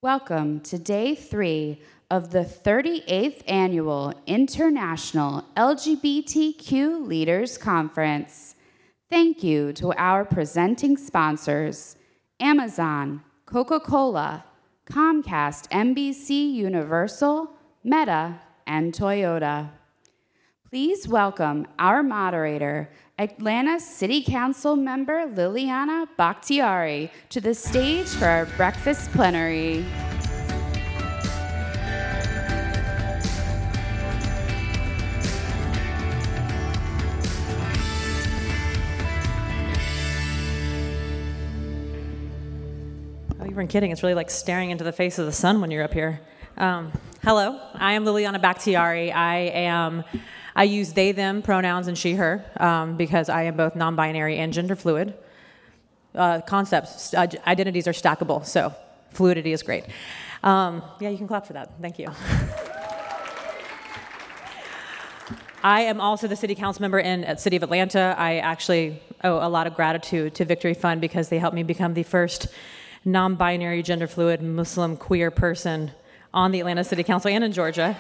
Welcome to Day 3 of the 38th Annual International LGBTQ Leaders Conference. Thank you to our presenting sponsors, Amazon, Coca-Cola, Comcast, NBC Universal, Meta, and Toyota. Please welcome our moderator, Atlanta City Council member Liliana Bakhtiari, to the stage for our breakfast plenary. Oh, you weren't kidding. It's really like staring into the face of the sun when you're up here. Hello, I am Liliana Bakhtiari. I use they, them pronouns and she, her because I am both non-binary and gender fluid. Identities are stackable, so fluidity is great. Yeah, you can clap for that. Thank you. I am also the city council member in the city of Atlanta. I actually owe a lot of gratitude to Victory Fund because they helped me become the first non-binary, gender fluid, Muslim, queer person on the Atlanta City Council and in Georgia.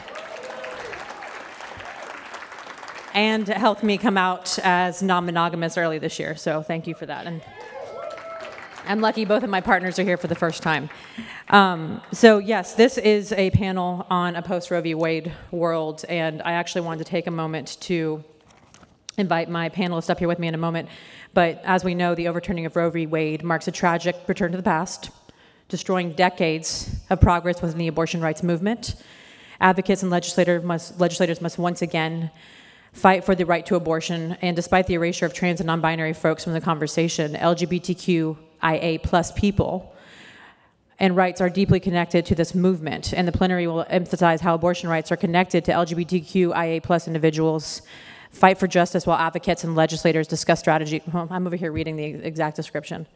And helped me come out as non-monogamous early this year, so thank you for that. And I'm lucky both of my partners are here for the first time. So yes, this is a panel on a post-Roe v. Wade world, and I actually wanted to take a moment to invite my panelists up here with me in a moment. But as we know, the overturning of Roe v. Wade marks a tragic return to the past, destroying decades of progress within the abortion rights movement. Advocates and legislators must once again fight for the right to abortion, and despite the erasure of trans and non-binary folks from the conversation, LGBTQIA+ people and rights are deeply connected to this movement, and the plenary will emphasize how abortion rights are connected to LGBTQIA+ individuals, fight for justice while advocates and legislators discuss strategy. Well, I'm over here reading the exact description.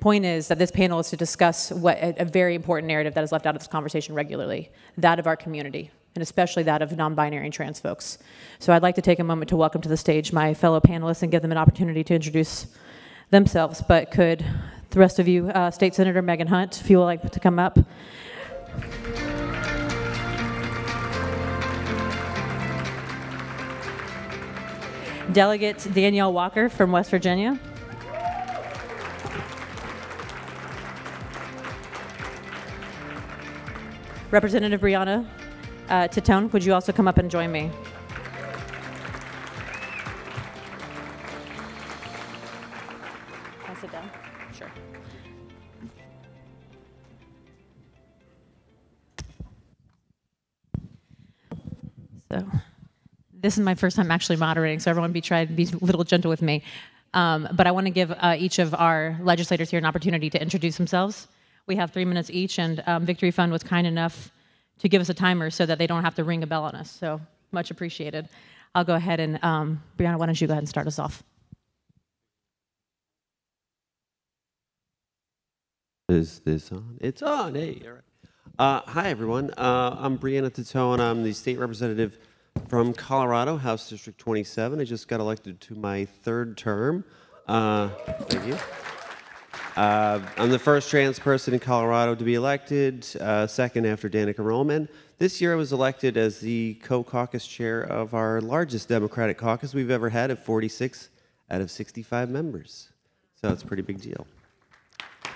Point is that this panel is to discuss what a very important narrative that is left out of this conversation regularly, that of our community, and especially that of non-binary and trans folks. So I'd like to take a moment to welcome to the stage my fellow panelists and give them an opportunity to introduce themselves. But could the rest of you, State Senator Megan Hunt, if you would like to come up. Delegate Danielle Walker from West Virginia. Representative Brianna Titone, would you also come up and join me? I'll sit down. Sure. So, this is my first time actually moderating, so everyone try to be a little gentle with me. But I want to give each of our legislators here an opportunity to introduce themselves. We have 3 minutes each, and Victory Fund was kind enough to give us a timer so that they don't have to ring a bell on us, so much appreciated. I'll go ahead and, Brianna, why don't you go ahead and start us off? Is this on? It's on, hey, all right. Hi, everyone. I'm Brianna Titone. I'm the state representative from Colorado, House District 27. I just got elected to my 3rd term. Thank you. I'm the first trans person in Colorado to be elected, second after Danica Roman. This year I was elected as the co-caucus chair of our largest Democratic caucus we've ever had at 46 out of 65 members. So it's a pretty big deal.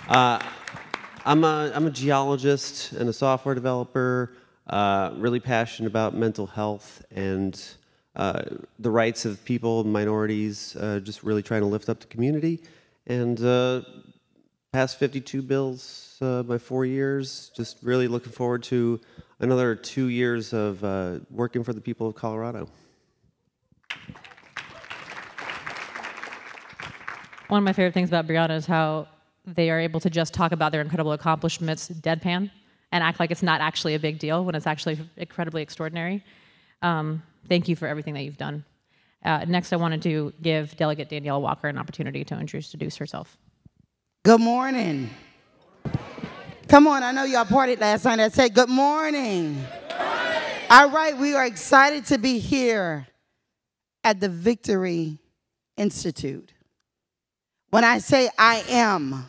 I'm a geologist and a software developer, really passionate about mental health and the rights of people, minorities, just really trying to lift up the community. And passed 52 bills by 4 years. Just really looking forward to another 2 years of working for the people of Colorado. One of my favorite things about Brianna is how they are able to just talk about their incredible accomplishments deadpan and act like it's not actually a big deal when it's actually incredibly extraordinary. Thank you for everything that you've done. Next, I wanted to give Delegate Danielle Walker an opportunity to introduce herself. Good morning. Come on, I know y'all partied last night. I said good morning. Good morning. All right, we are excited to be here at the Victory Institute. When I say I am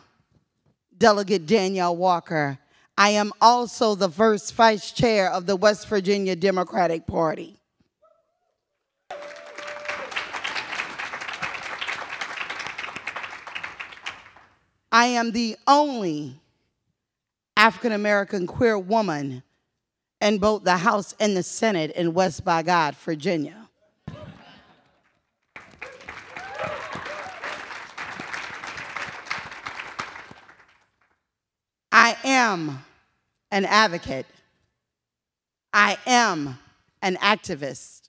Delegate Danielle Walker, I am also the first vice chair of the West Virginia Democratic Party. I am the only African-American queer woman in both the House and the Senate in West by God, Virginia. I am an advocate. I am an activist.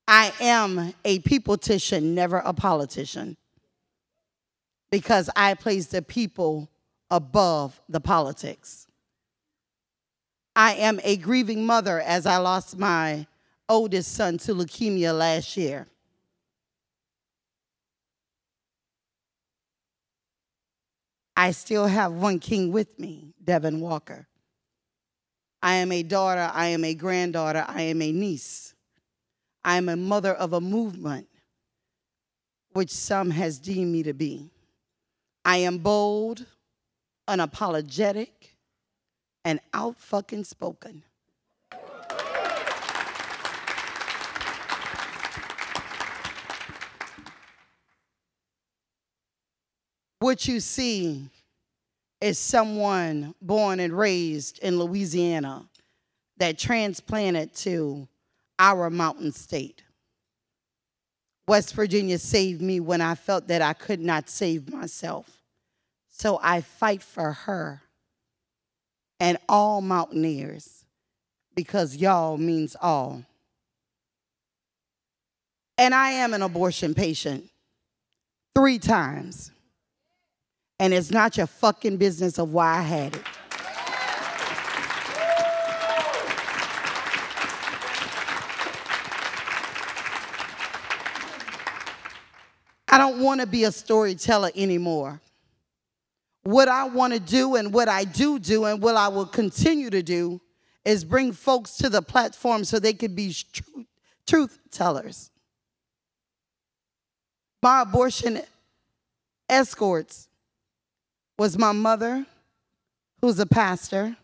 I am a peopletician, never a politician, because I place the people above the politics. I am a grieving mother as I lost my oldest son to leukemia last year. I still have one king with me, Devin Walker. I am a daughter, I am a granddaughter, I am a niece. I am a mother of a movement, which some has deemed me to be. I am bold, unapologetic, and out-fucking-spoken. What you see is someone born and raised in Louisiana that transplanted to our mountain state. West Virginia saved me when I felt that I could not save myself. So I fight for her and all mountaineers, because y'all means all. And I am an abortion patient 3 times. And it's not your fucking business of why I had it. I don't want to be a storyteller anymore. What I want to do and what I do and what I will continue to do is bring folks to the platform so they could be truth tellers. My abortion escorts was my mother, who's a pastor,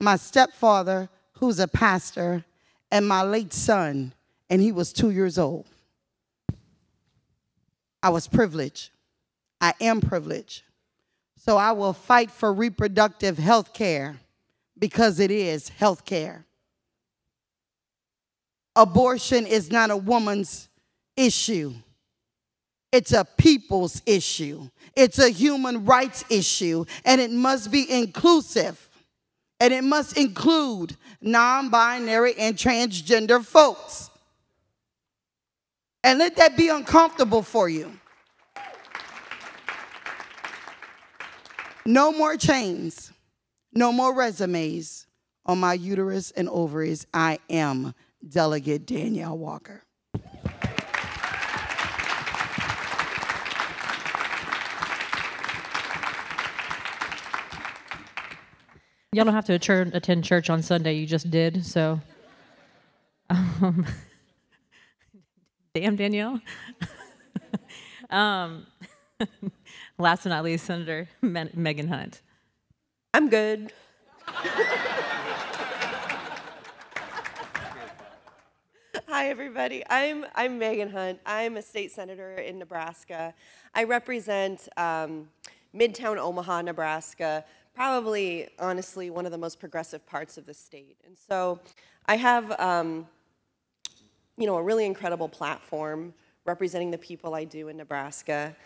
my stepfather, who's a pastor, and my late son, and he was 2 years old. I was privileged. I am privileged. So I will fight for reproductive health care because it is health care. Abortion is not a woman's issue. It's a people's issue. It's a human rights issue, and it must be inclusive, and it must include non-binary and transgender folks. And let that be uncomfortable for you. No more chains, no more resumes on my uterus and ovaries. I am Delegate Danielle Walker. Y'all don't have to attend church on Sunday. You just did, so. Damn, Danielle. Last but not least, Senator Megan Hunt. I'm good. Hi, everybody. I'm Megan Hunt. I'm a state senator in Nebraska. I represent Midtown Omaha, Nebraska, probably, honestly, one of the most progressive parts of the state. And so I have, a really incredible platform representing the people I do in Nebraska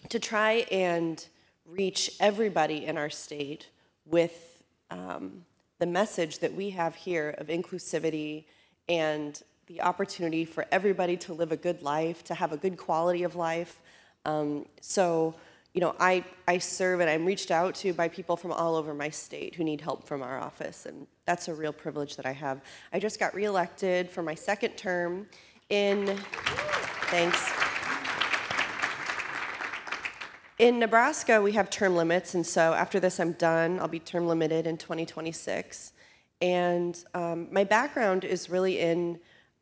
to try and reach everybody in our state with the message that we have here of inclusivity and the opportunity for everybody to live a good life, to have a good quality of life. I serve and I'm reached out to by people from all over my state who need help from our office, and that's a real privilege that I have. I just got reelected for my 2nd term In Nebraska, we have term limits, and so after this I'm done. I'll be term limited in 2026. And my background is really in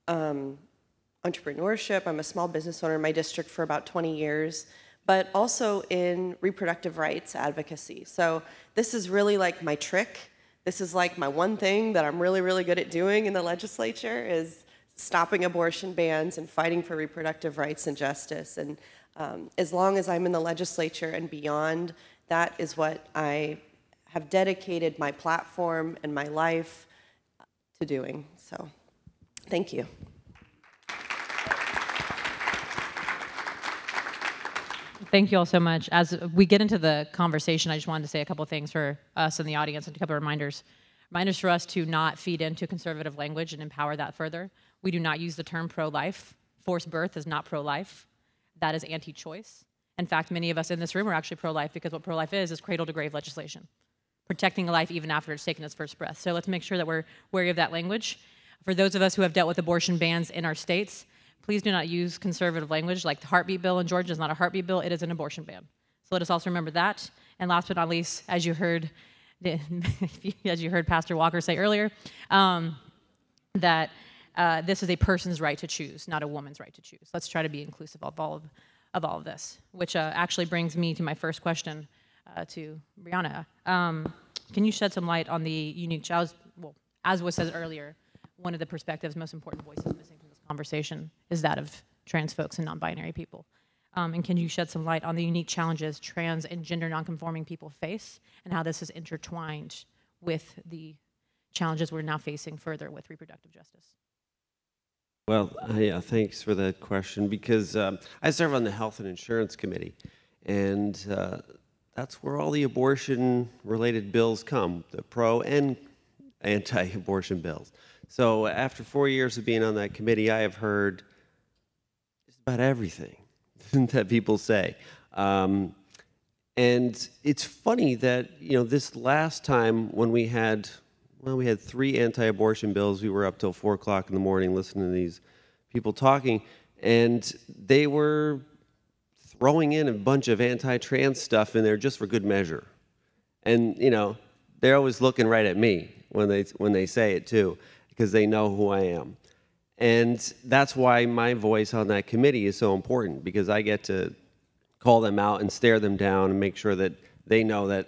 entrepreneurship. I'm a small business owner in my district for about 20 years. but also in reproductive rights advocacy. So this is really like my trick. This is like my one thing that I'm really, really good at doing in the legislature is stopping abortion bans and fighting for reproductive rights and justice. And as long as I'm in the legislature and beyond, that is what I have dedicated my platform and my life to doing. So thank you. Thank you all so much. As we get into the conversation, I just wanted to say a couple of things for us in the audience and a couple of reminders. Reminders for us to not feed into conservative language and empower that further. We do not use the term pro-life. Forced birth is not pro-life. That is anti-choice. In fact, many of us in this room are actually pro-life because what pro-life is cradle-to-grave legislation, protecting a life even after it's taken its first breath. So let's make sure that we're wary of that language. For those of us who have dealt with abortion bans in our states, please do not use conservative language like the heartbeat bill in Georgia is not a heartbeat bill, it is an abortion ban. So let us also remember that. And last but not least, as you heard Pastor Walker say earlier, that this is a person's right to choose, not a woman's right to choose. Let's try to be inclusive of all of this, which actually brings me to my first question to Brianna. Can you shed some light on the unique challenges? Well, as was said earlier, one of the perspectives, most important voices missing from this conversation is that of trans folks and non-binary people. And can you shed some light on the unique challenges trans and gender non-conforming people face and how this is intertwined with the challenges we're now facing further with reproductive justice? Well, yeah, thanks for that question, because I serve on the Health and Insurance Committee, and that's where all the abortion-related bills come, the pro and anti-abortion bills. So after 4 years of being on that committee, I have heard just about everything that people say. And it's funny that, this last time when we had 3 anti-abortion bills, we were up till 4 o'clock in the morning listening to these people talking, and they were throwing in a bunch of anti-trans stuff in there just for good measure. And, they're always looking right at me when they say it too, because they know who I am. And that's why my voice on that committee is so important, because I get to call them out and stare them down and make sure that they know that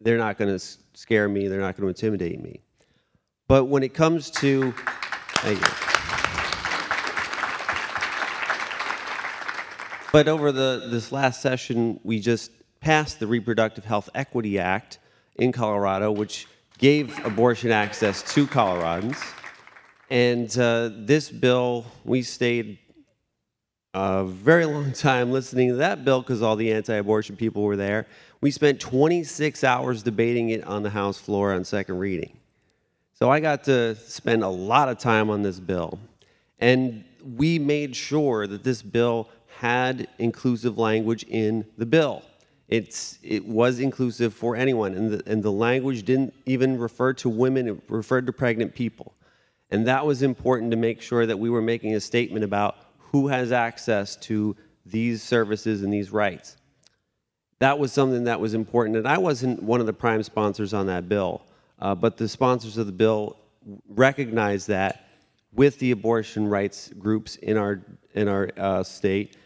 they're not going to scare me, they're not going to intimidate me. But when it comes to, thank you. But over this last session, we just passed the Reproductive Health Equity Act in Colorado, which gave abortion access to Coloradans. And this bill, we stayed a very long time listening to that bill because all the anti-abortion people were there. We spent 26 hours debating it on the House floor on second reading. So I got to spend a lot of time on this bill. And we made sure that this bill had inclusive language in the bill. It was inclusive for anyone, and the language didn't even refer to women, it referred to pregnant people. And that was important to make sure that we were making a statement about who has access to these services and these rights. That was something that was important, and I wasn't one of the prime sponsors on that bill, but the sponsors of the bill recognized that with the abortion rights groups in our state,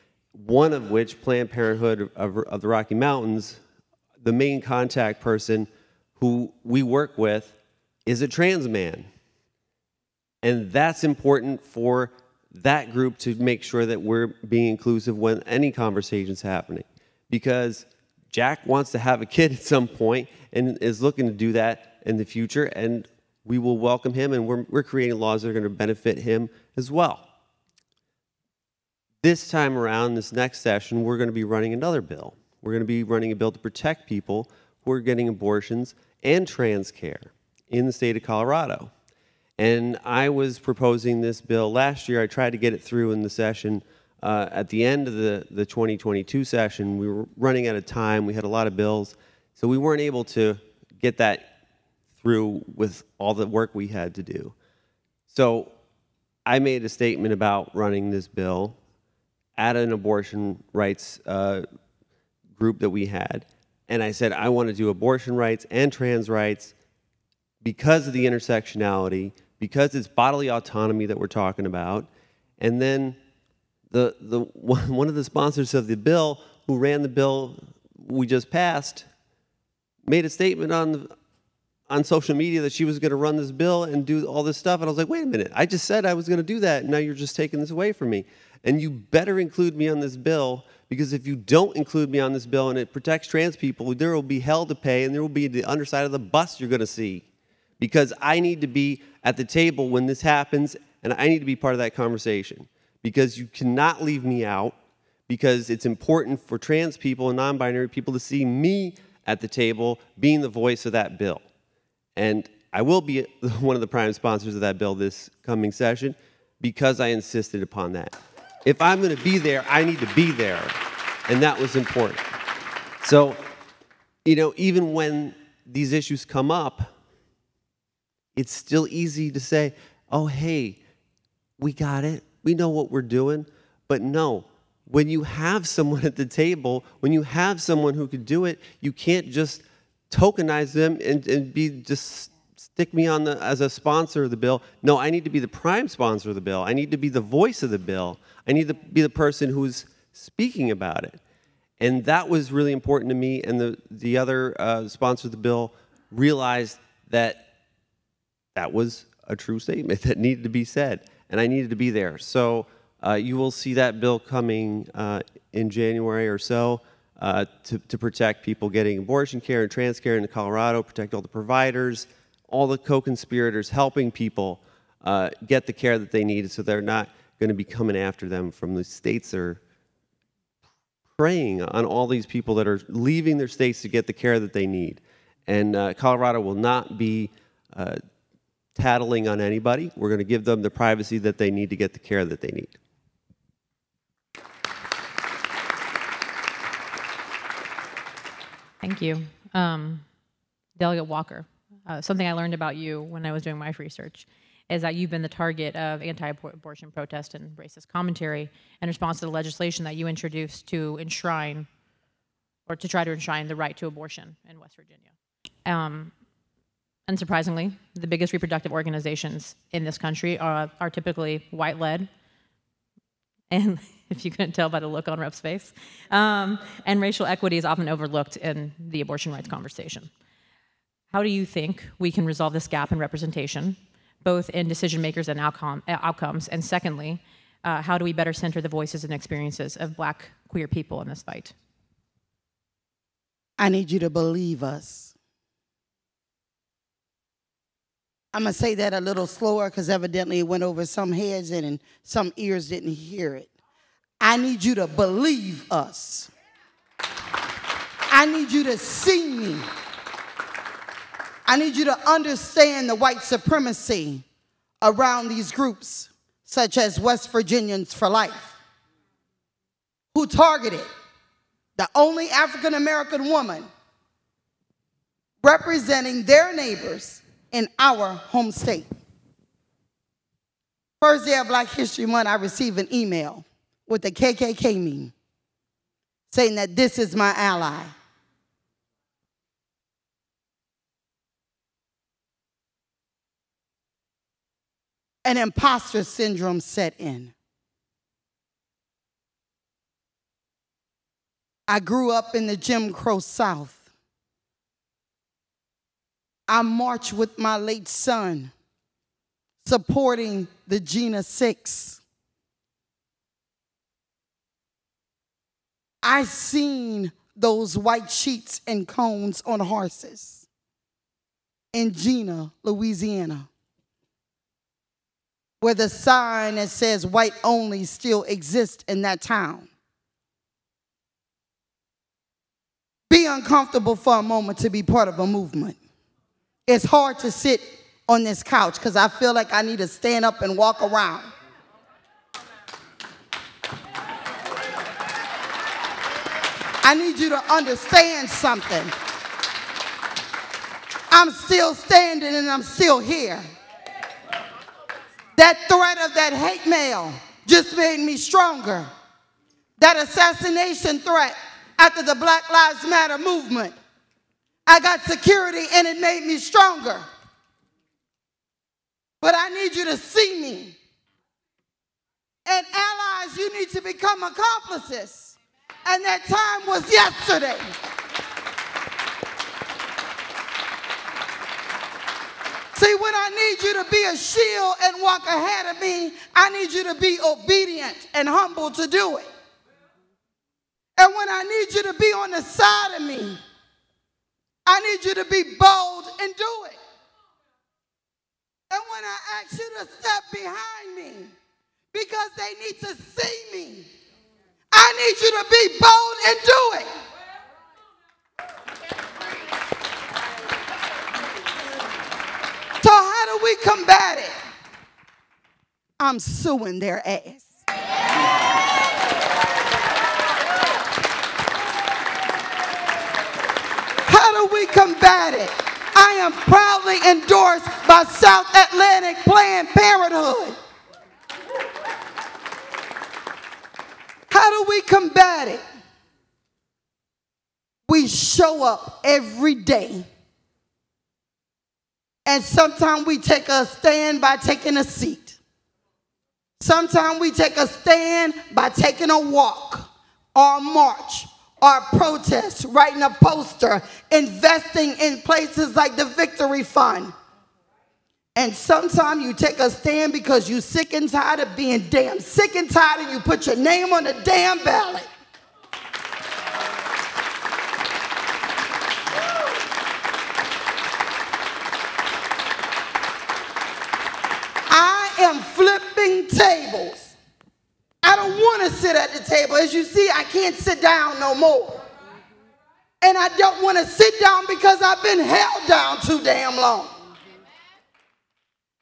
one of which, Planned Parenthood of the Rocky Mountains, the main contact person who we work with is a trans man. And that's important for that group to make sure that we're being inclusive when any conversation's happening. Because Jack wants to have a kid at some point and is looking to do that in the future, and we will welcome him, and we're creating laws that are going to benefit him as well. This time around, this next session, we're going to be running another bill. We're going to be running a bill to protect people who are getting abortions and trans care in the state of Colorado. And I was proposing this bill last year. I tried to get it through in the session. At the end of the 2022 session, we were running out of time. We had a lot of bills. So we weren't able to get that through with all the work we had to do. So I made a statement about running this bill at an abortion rights group that we had. And I said, I want to do abortion rights and trans rights because of the intersectionality, because it's bodily autonomy that we're talking about. And then one of the sponsors of the bill who ran the bill we just passed, made a statement on social media that she was going to run this bill and do all this stuff. And I was like, wait a minute, I just said I was going to do that, and now you're just taking this away from me. And you better include me on this bill, because if you don't include me on this bill and it protects trans people, there will be hell to pay, and there will be the underside of the bus you're going to see. Because I need to be at the table when this happens, and I need to be part of that conversation. Because you cannot leave me out, because it's important for trans people and non-binary people to see me at the table being the voice of that bill. And I will be one of the prime sponsors of that bill this coming session, because I insisted upon that. If I'm going to be there, I need to be there. And that was important. So, you know, even when these issues come up, it's still easy to say, oh, hey, we got it. We know what we're doing. But no, when you have someone at the table, when you have someone who could do it, you can't just tokenize them and just stick me on as a sponsor of the bill. No, I need to be the prime sponsor of the bill. I need to be the voice of the bill. I need to be the person who's speaking about it. And that was really important to me, and the other sponsor of the bill realized that that was a true statement that needed to be said, and I needed to be there. So you will see that bill coming in January or so to protect people getting abortion care and trans care in Colorado, protect all the providers, all the co-conspirators helping people get the care that they need, so they're not going to be coming after them from the states that are preying on all these people that are leaving their states to get the care that they need. And Colorado will not be tattling on anybody. We're going to give them the privacy that they need to get the care that they need. Thank you. Delegate Walker, something I learned about you when I was doing my research is that you've been the target of anti-abortion protest and racist commentary in response to the legislation that you introduced to enshrine, or to try to enshrine, the right to abortion in West Virginia. Unsurprisingly, the biggest reproductive organizations in this country are typically white-led, and if you couldn't tell by the look on Rep's face, and racial equity is often overlooked in the abortion rights conversation. How do you think we can resolve this gap in representation, both in decision makers and outcomes? And secondly, how do we better center the voices and experiences of Black queer people in this fight? I need you to believe us. I'm going to say that a little slower because evidently it went over some heads and some ears didn't hear it. I need you to believe us. I need you to see me. I need you to understand the white supremacy around these groups, such as West Virginians for Life, who targeted the only African-American woman representing their neighbors in our home state. First day of Black History Month, I received an email with the KKK meme saying that this is my ally. An imposter syndrome set in. I grew up in the Jim Crow South. I marched with my late son, supporting the Gina 6. I seen those white sheets and cones on horses in Gina, Louisiana, where the sign that says white only still exists in that town. Be uncomfortable for a moment to be part of a movement. It's hard to sit on this couch because I feel like I need to stand up and walk around. I need you to understand something. I'm still standing and I'm still here. That threat of that hate mail just made me stronger. That assassination threat after the Black Lives Matter movement, I got security and it made me stronger. But I need you to see me. And allies, you need to become accomplices. And that time was yesterday. See, when I need you to be a shield and walk ahead of me, I need you to be obedient and humble to do it. And when I need you to be on the side of me, I need you to be bold and do it. And when I ask you to step behind me, because they need to see me, I need you to be bold and do it. So how do we combat it? I'm suing their ass. How do we combat it? I am proudly endorsed by South Atlantic Planned Parenthood. How do we combat it? We show up every day. And sometimes we take a stand by taking a seat. Sometimes we take a stand by taking a walk or a march or a protest, writing a poster, investing in places like the Victory Fund. And sometimes you take a stand because you're sick and tired of being damn sick and tired, and you put your name on the damn ballot. I am flipping tables. I don't want to sit at the table. As you see, I can't sit down no more. And I don't want to sit down because I've been held down too damn long.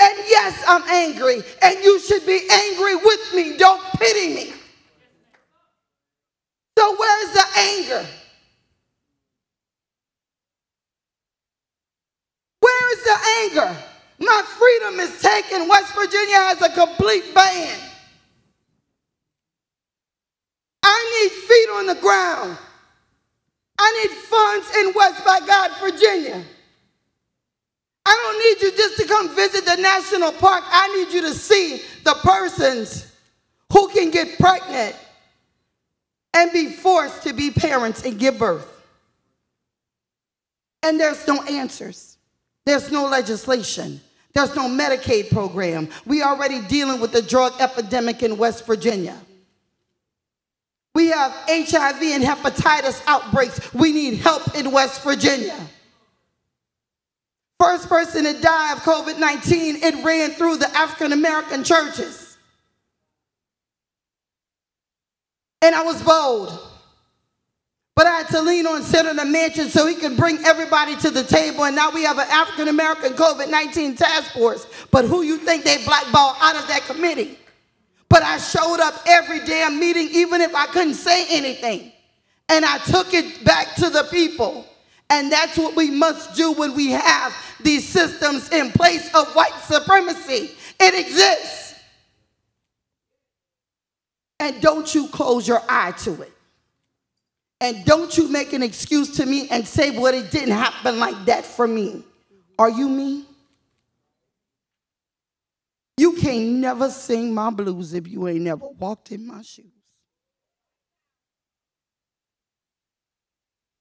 And yes, I'm angry, and you should be angry with me. Don't pity me. So where's the anger? Where is the anger? My freedom is taken. West Virginia has a complete ban. I need feet on the ground. I need funds in West by God, Virginia. I don't need you just to come visit the national park. I need you to see the persons who can get pregnant and be forced to be parents and give birth. And there's no answers. There's no legislation. There's no Medicaid program. We are already dealing with the drug epidemic in West Virginia. We have HIV and hepatitis outbreaks. We need help in West Virginia. First person to die of COVID-19, it ran through the African American churches. And I was bold. But I had to lean on Senator Manchin so he could bring everybody to the table. And now we have an African American COVID-19 task force. But who you think they blackballed out of that committee? But I showed up every damn meeting, even if I couldn't say anything. And I took it back to the people. And that's what we must do when we have these systems in place of white supremacy. It exists. And don't you close your eye to it. And don't you make an excuse to me and say, well, it didn't happen like that for me. Are you me? You can't never sing my blues if you ain't never walked in my shoes.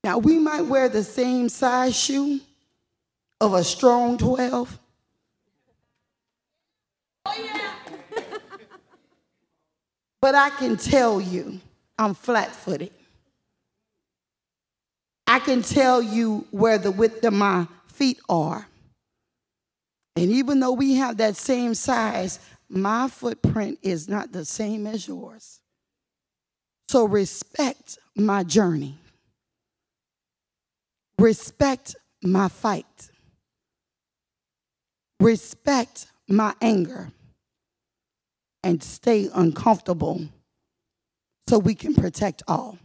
Now, we might wear the same size shoe of a strong 12. Oh, yeah. But I can tell you, I'm flat-footed. I can tell you where the width of my feet are. And even though we have that same size, my footprint is not the same as yours. So respect my journey. Respect my fight. Respect my anger. And stay uncomfortable so we can protect all.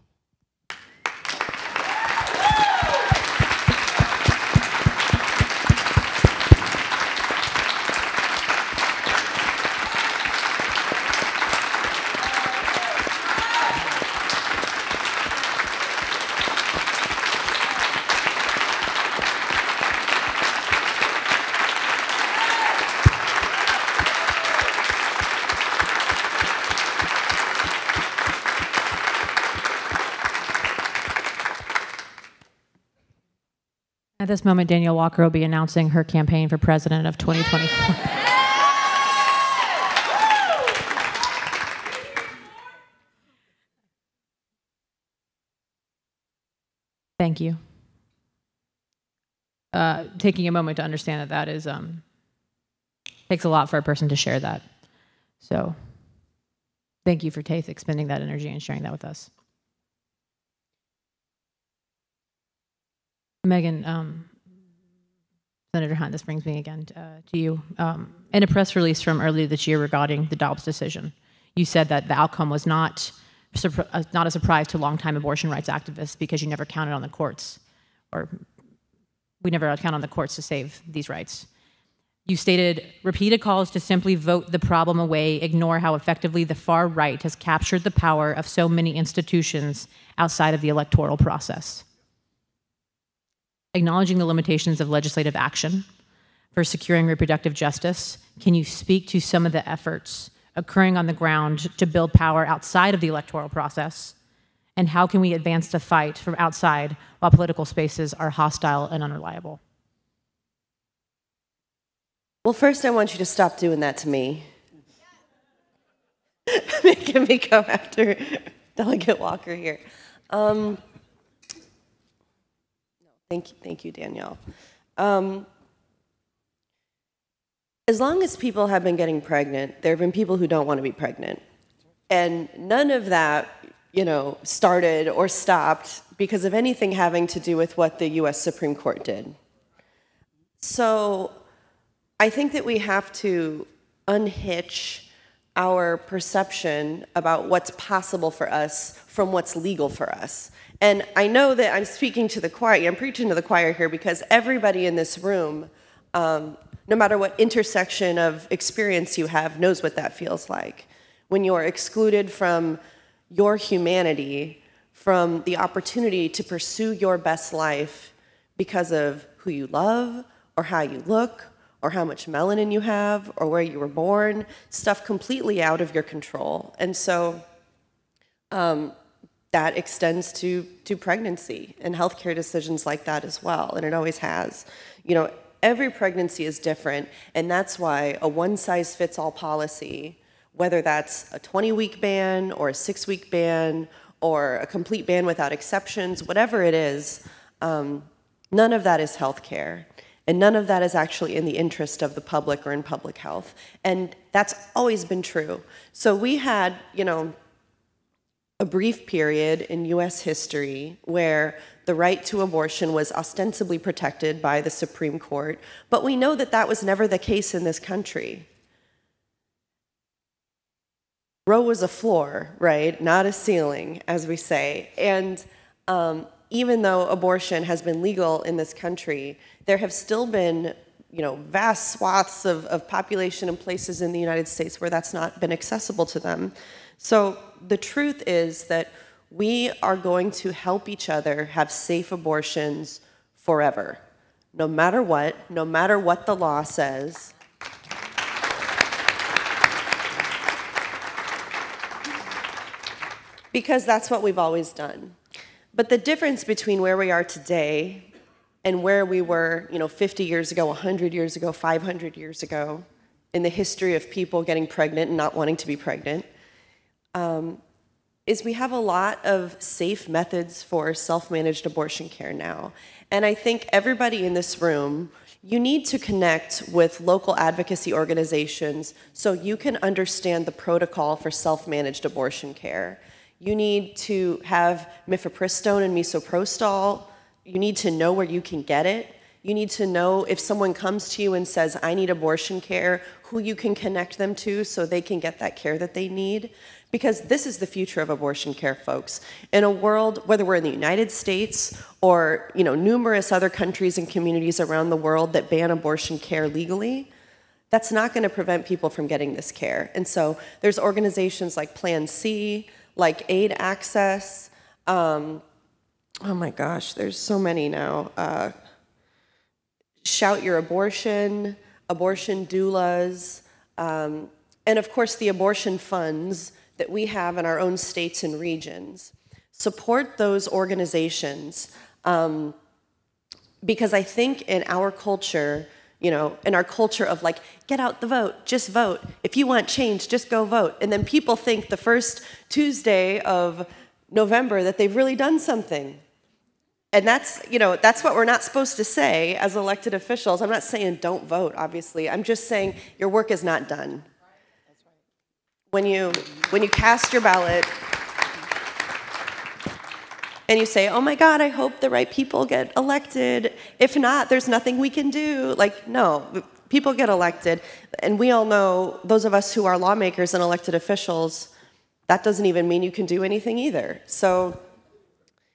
At this moment, Danielle Walker will be announcing her campaign for president of 2024. Thank you. Taking a moment to understand that that is takes a lot for a person to share that. So thank you for Taith expending that energy and sharing that with us. Megan, Senator Hunt, this brings me again to you. In a press release from earlier this year regarding the Dobbs decision, you said that the outcome was not a surprise to longtime abortion rights activists because you never counted on the courts, or we never count on the courts to save these rights. You stated repeated calls to simply vote the problem away, ignore how effectively the far right has captured the power of so many institutions outside of the electoral process. Acknowledging the limitations of legislative action for securing reproductive justice, can you speak to some of the efforts occurring on the ground to build power outside of the electoral process? And how can we advance the fight from outside while political spaces are hostile and unreliable? Well, first I want you to stop doing that to me. Making me go after Delegate Walker here. Thank you, Danielle. As long as people have been getting pregnant, there have been people who don't want to be pregnant. And none of that, started or stopped because of anything having to do with what the US Supreme Court did. So I think that we have to unhitch our perception about what's possible for us from what's legal for us. And I know that I'm speaking to the choir, I'm preaching to the choir here because everybody in this room, no matter what intersection of experience you have, knows what that feels like. When you're excluded from your humanity, from the opportunity to pursue your best life because of who you love, or how you look, or how much melanin you have, or where you were born, stuff completely out of your control. And so that extends to pregnancy and healthcare decisions like that as well, and it always has. Every pregnancy is different, and that's why a one-size-fits-all policy, whether that's a 20-week ban or a 6-week ban or a complete ban without exceptions, whatever it is, none of that is healthcare. And none of that is actually in the interest of the public or in public health. And that's always been true. So we had, a brief period in US history where the right to abortion was ostensibly protected by the Supreme Court, but we know that that was never the case in this country. Roe was a floor, right? Not a ceiling, as we say. And even though abortion has been legal in this country, there have still been, vast swaths of population and places in the United States where that's not been accessible to them. So the truth is that we are going to help each other have safe abortions forever, no matter what the law says. Because that's what we've always done. But the difference between where we are today and where we were, 50 years ago, 100 years ago, 500 years ago, in the history of people getting pregnant and not wanting to be pregnant, is we have a lot of safe methods for self-managed abortion care now. And I think everybody in this room, you need to connect with local advocacy organizations so you can understand the protocol for self-managed abortion care. You need to have mifepristone and misoprostol. You need to know where you can get it. You need to know if someone comes to you and says, I need abortion care, who you can connect them to so they can get that care that they need. Because this is the future of abortion care, folks. In a world, whether we're in the United States or numerous other countries and communities around the world that ban abortion care legally, that's not going to prevent people from getting this care. And so there's organizations like Plan C, like Aid Access. Oh my gosh, there's so many now. Shout Your Abortion, abortion doulas, and of course the abortion funds that we have in our own states and regions. Support those organizations Because I think in our culture, you know, in our culture of like, get out the vote, just vote. If you want change, just go vote. And then people think the first Tuesday of November that they've really done something. And that's, you know, that's what we're not supposed to say as elected officials. I'm not saying don't vote, obviously. I'm just saying your work is not done. When you cast your ballot and you say, oh my God, I hope the right people get elected. If not, there's nothing we can do. Like, no, people get elected. And we all know, those of us who are lawmakers and elected officials, that doesn't even mean you can do anything either. So,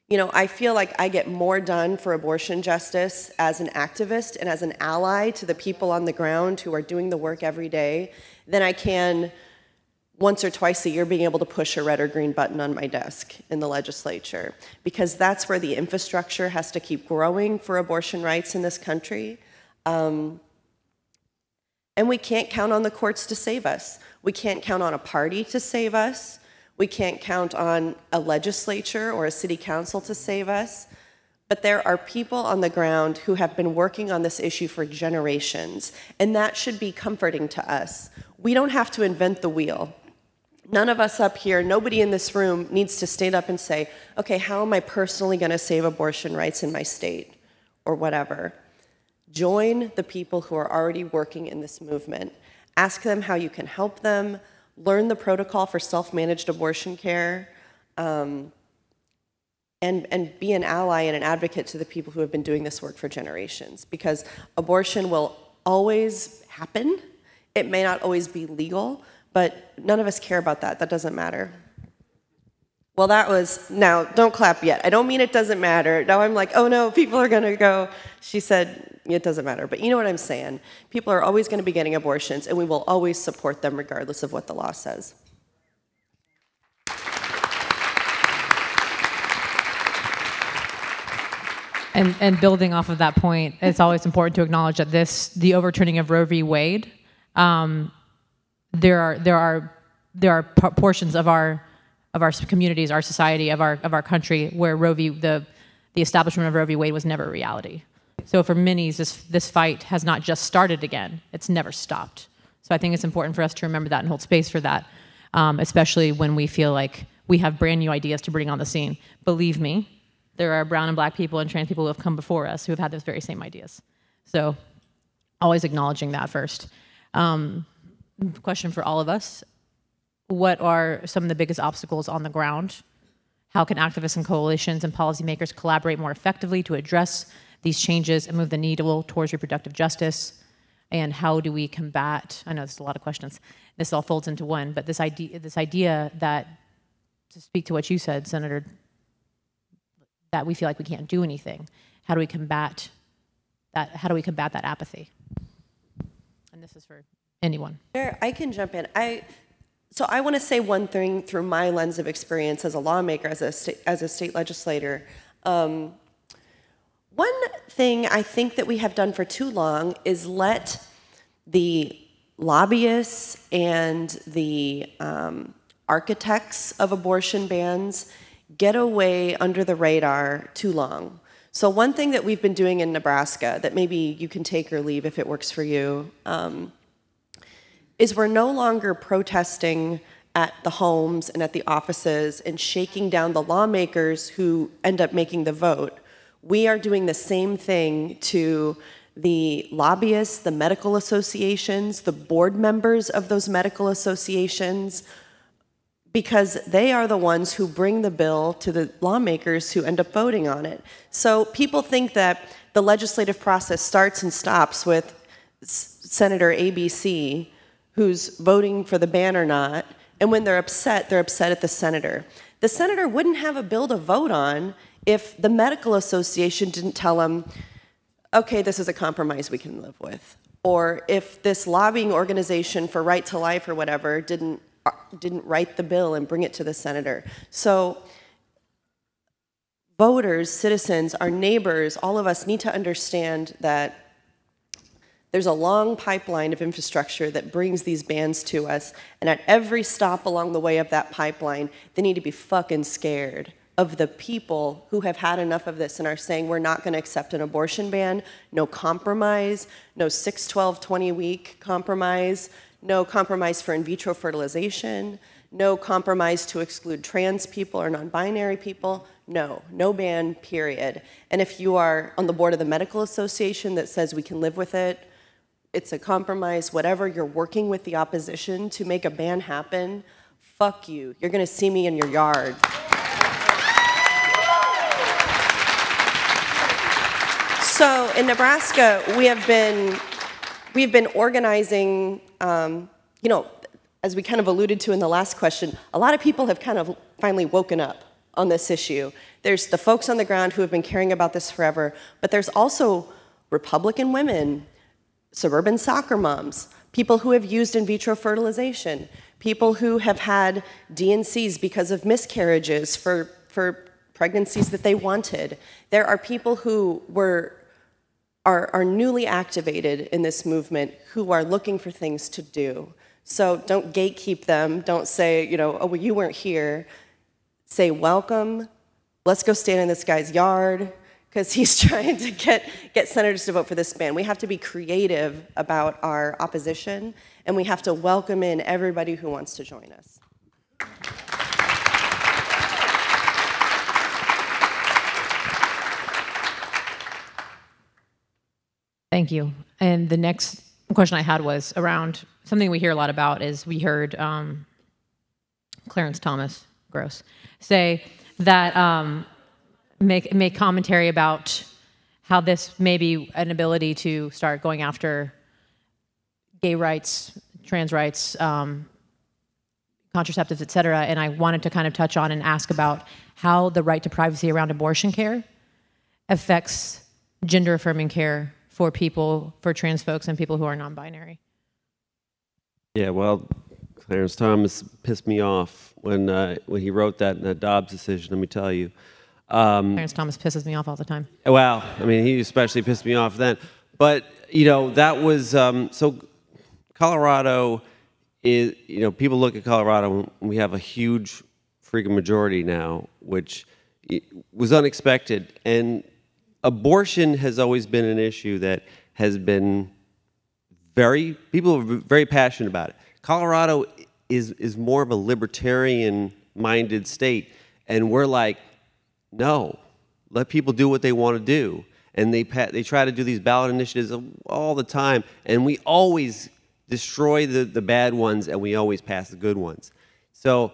you know, I feel like I get more done for abortion justice as an activist and as an ally to the people on the ground who are doing the work every day than I can once or twice a year being able to push a red or green button on my desk in the legislature. Because that's where the infrastructure has to keep growing for abortion rights in this country. And we can't count on the courts to save us. We can't count on a party to save us. We can't count on a legislature or a city council to save us. But there are people on the ground who have been working on this issue for generations, and that should be comforting to us. We don't have to invent the wheel. None of us up here, nobody in this room needs to stand up and say, okay, how am I personally going to save abortion rights in my state or whatever? Join the people who are already working in this movement. Ask them how you can help them. Learn the protocol for self-managed abortion care, and be an ally and an advocate to the people who have been doing this work for generations. Because abortion will always happen. It may not always be legal, but none of us care about that. That doesn't matter. Well, that was, now, don't clap yet. I don't mean it doesn't matter. Now I'm like, oh no, people are gonna go. She said, it doesn't matter. But you know what I'm saying. People are always gonna be getting abortions, and we will always support them regardless of what the law says. And building off of that point, it's always important to acknowledge that the overturning of Roe v. Wade, there are portions of our communities, our society, of our country, where the establishment of Roe v. Wade was never a reality. So for many, this fight has not just started again; it's never stopped. So I think it's important for us to remember that and hold space for that, especially when we feel like we have brand new ideas to bring on the scene. Believe me, there are brown and black people and trans people who have come before us who have had those very same ideas. So always acknowledging that first. Question for all of us. What are some of the biggest obstacles on the ground? How can activists and coalitions and policymakers collaborate more effectively to address these changes and move the needle towards reproductive justice? And how do we combat, I know this is a lot of questions, this all folds into one, but this idea that, to speak to what you said, Senator, that we feel like we can't do anything. How do we combat that? How do we combat that apathy? And this is for anyone. Sure, I can jump in. So I want to say one thing through my lens of experience as a lawmaker, as a state legislator. One thing I think that we have done for too long is let the lobbyists and the architects of abortion bans get away under the radar too long. So one thing that we've been doing in Nebraska that maybe you can take or leave if it works for you, is we're no longer protesting at the homes and at the offices and shaking down the lawmakers who end up making the vote. We are doing the same thing to the lobbyists, the medical associations, the board members of those medical associations, because they are the ones who bring the bill to the lawmakers who end up voting on it. So people think that the legislative process starts and stops with Senator ABC, who's voting for the ban or not, and when they're upset at the senator. The senator wouldn't have a bill to vote on if the medical association didn't tell him, okay, this is a compromise we can live with. Or if this lobbying organization for Right to Life or whatever didn't write the bill and bring it to the senator. So voters, citizens, our neighbors, all of us need to understand that there's a long pipeline of infrastructure that brings these bans to us, and at every stop along the way of that pipeline, they need to be fucking scared of the people who have had enough of this and are saying we're not going to accept an abortion ban, no compromise, no 6, 12, 20-week compromise, no compromise for in vitro fertilization, no compromise to exclude trans people or non-binary people. No ban, period. And if you are on the board of the medical association that says we can live with it, it's a compromise, whatever, you're working with the opposition to make a ban happen, fuck you. You're gonna see me in your yard. So in Nebraska, we've been organizing, you know, as we kind of alluded to in the last question, a lot of people have kind of finally woken up on this issue. There's the folks on the ground who have been caring about this forever, but there's also Republican women, suburban soccer moms, people who have used in vitro fertilization, people who have had D&Cs because of miscarriages for pregnancies that they wanted. There are people who are newly activated in this movement who are looking for things to do. So don't gatekeep them. Don't say, you know, oh, well, you weren't here. Say, welcome. Let's go stand in this guy's yard because he's trying to get senators to vote for this ban. We have to be creative about our opposition, and we have to welcome in everybody who wants to join us. Thank you. And the next question I had was around something we hear a lot about is we heard Clarence Thomas, gross, say that make commentary about how this may be an ability to start going after gay rights, trans rights, contraceptives, et cetera. And I wanted to kind of touch on and ask about how the right to privacy around abortion care affects gender-affirming care for people, for trans folks and people who are non-binary. Yeah, well, Clarence Thomas pissed me off when he wrote that in the Dobbs decision, let me tell you. Clarence Thomas pisses me off all the time. Well, I mean, he especially pissed me off then. But, you know, that was, so Colorado is, you know, people look at Colorado, and we have a huge freaking majority now, which was unexpected. And abortion has always been an issue that has been people are very passionate about it. Colorado is more of a libertarian-minded state, and we're like, no, let people do what they want to do. And they try to do these ballot initiatives all the time, and we always destroy the bad ones, and we always pass the good ones. So,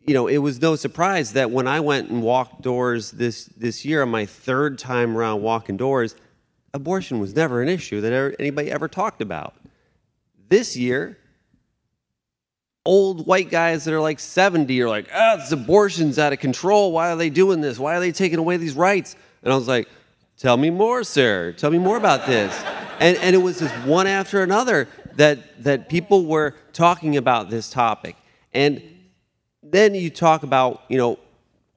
you know, it was no surprise that when I went and walked doors this year, on my third time around walking doors, abortion was never an issue that anybody ever talked about. This year, old white guys that are like 70 are like, this abortion's out of control. Why are they doing this? Why are they taking away these rights? And I was like, tell me more, sir. Tell me more about this. And it was just one after another that people were talking about this topic. And then you talk about, you know,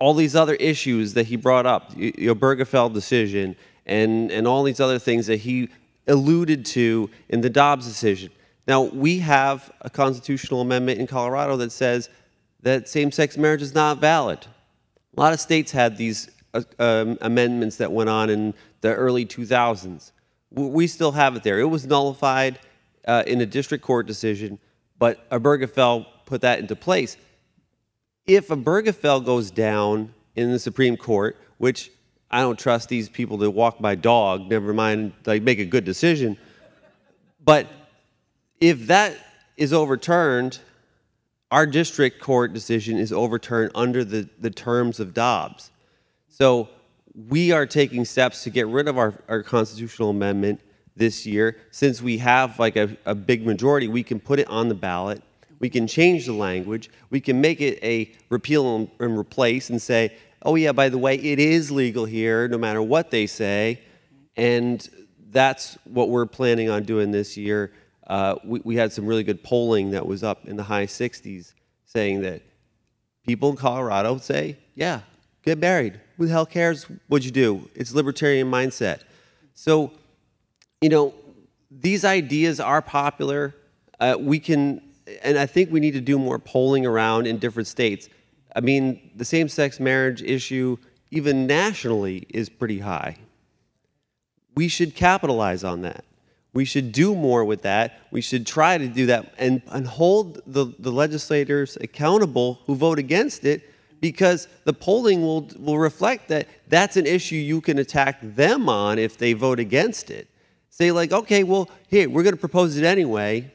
all these other issues that he brought up, your Obergefell decision, and all these other things that he alluded to in the Dobbs decision. Now, we have a constitutional amendment in Colorado that says that same-sex marriage is not valid. A lot of states had these amendments that went on in the early 2000s. We still have it there. It was nullified in a district court decision, but Obergefell put that into place. If Obergefell goes down in the Supreme Court, which I don't trust these people to walk my dog, never mind like make a good decision, but if that is overturned, our district court decision is overturned under the terms of Dobbs. So we are taking steps to get rid of our constitutional amendment this year. Since we have like a big majority, we can put it on the ballot. We can change the language. We can make it a repeal and replace and say, oh yeah, by the way, it is legal here no matter what they say. And that's what we're planning on doing this year. We had some really good polling that was up in the high 60s saying that people in Colorado say, yeah, get married. Who the hell cares what you do? It's libertarian mindset. So, you know, these ideas are popular. And I think we need to do more polling around in different states. I mean, the same-sex marriage issue, even nationally, is pretty high. We should capitalize on that. We should do more with that. We should try to do that and hold the legislators accountable who vote against it, because the polling will reflect that that's an issue you can attack them on if they vote against it. Say like, okay, well, here, we're going to propose it anyway.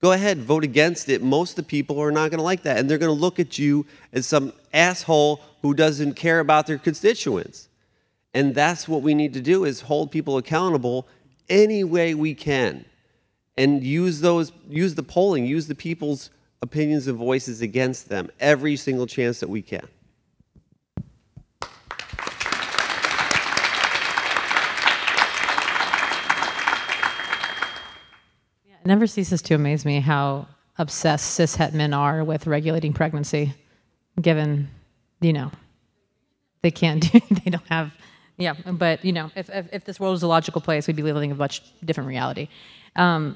Go ahead, vote against it. Most of the people are not going to like that, and they're going to look at you as some asshole who doesn't care about their constituents. And that's what we need to do, is hold people accountable any way we can, and use the polling, use the people's opinions and voices against them every single chance that we can. It never ceases to amaze me how obsessed cishet men are with regulating pregnancy, given, they can't do, they don't have, but, if this world was a logical place, we'd be living a much different reality. I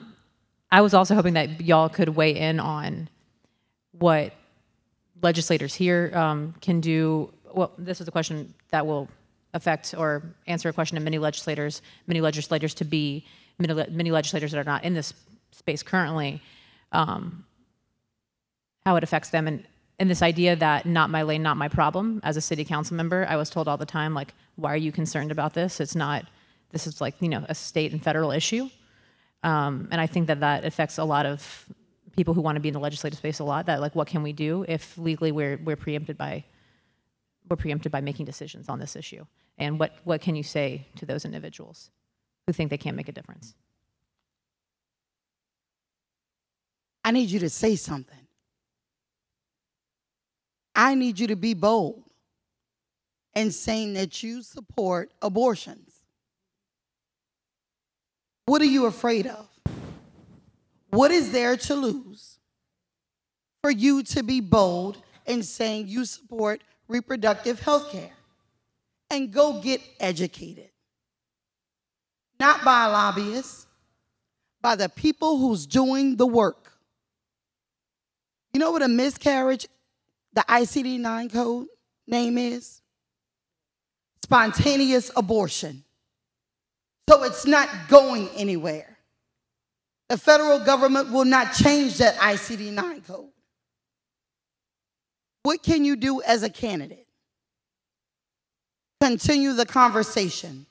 was also hoping that y'all could weigh in on what legislators here can do. Well, this is a question that will affect or answer a question of many legislators that are not in this space currently, how it affects them, and this idea that not my lane, not my problem. As a city council member, I was told all the time, like, why are you concerned about this? This is like, a state and federal issue. And I think that affects a lot of people who want to be in the legislative space a lot, that like, what can we do if legally we're preempted by making decisions on this issue? And what can you say to those individuals who think they can't make a difference? I need you to say something. I need you to be bold in saying that you support abortions. What are you afraid of? What is there to lose for you to be bold in saying you support reproductive health care? And go get educated. Not by a lobbyist, by the people who's doing the work. You know what a miscarriage, the ICD-9 code name is? Spontaneous abortion. So it's not going anywhere. The federal government will not change that ICD-9 code. What can you do as a candidate? Continue the conversation.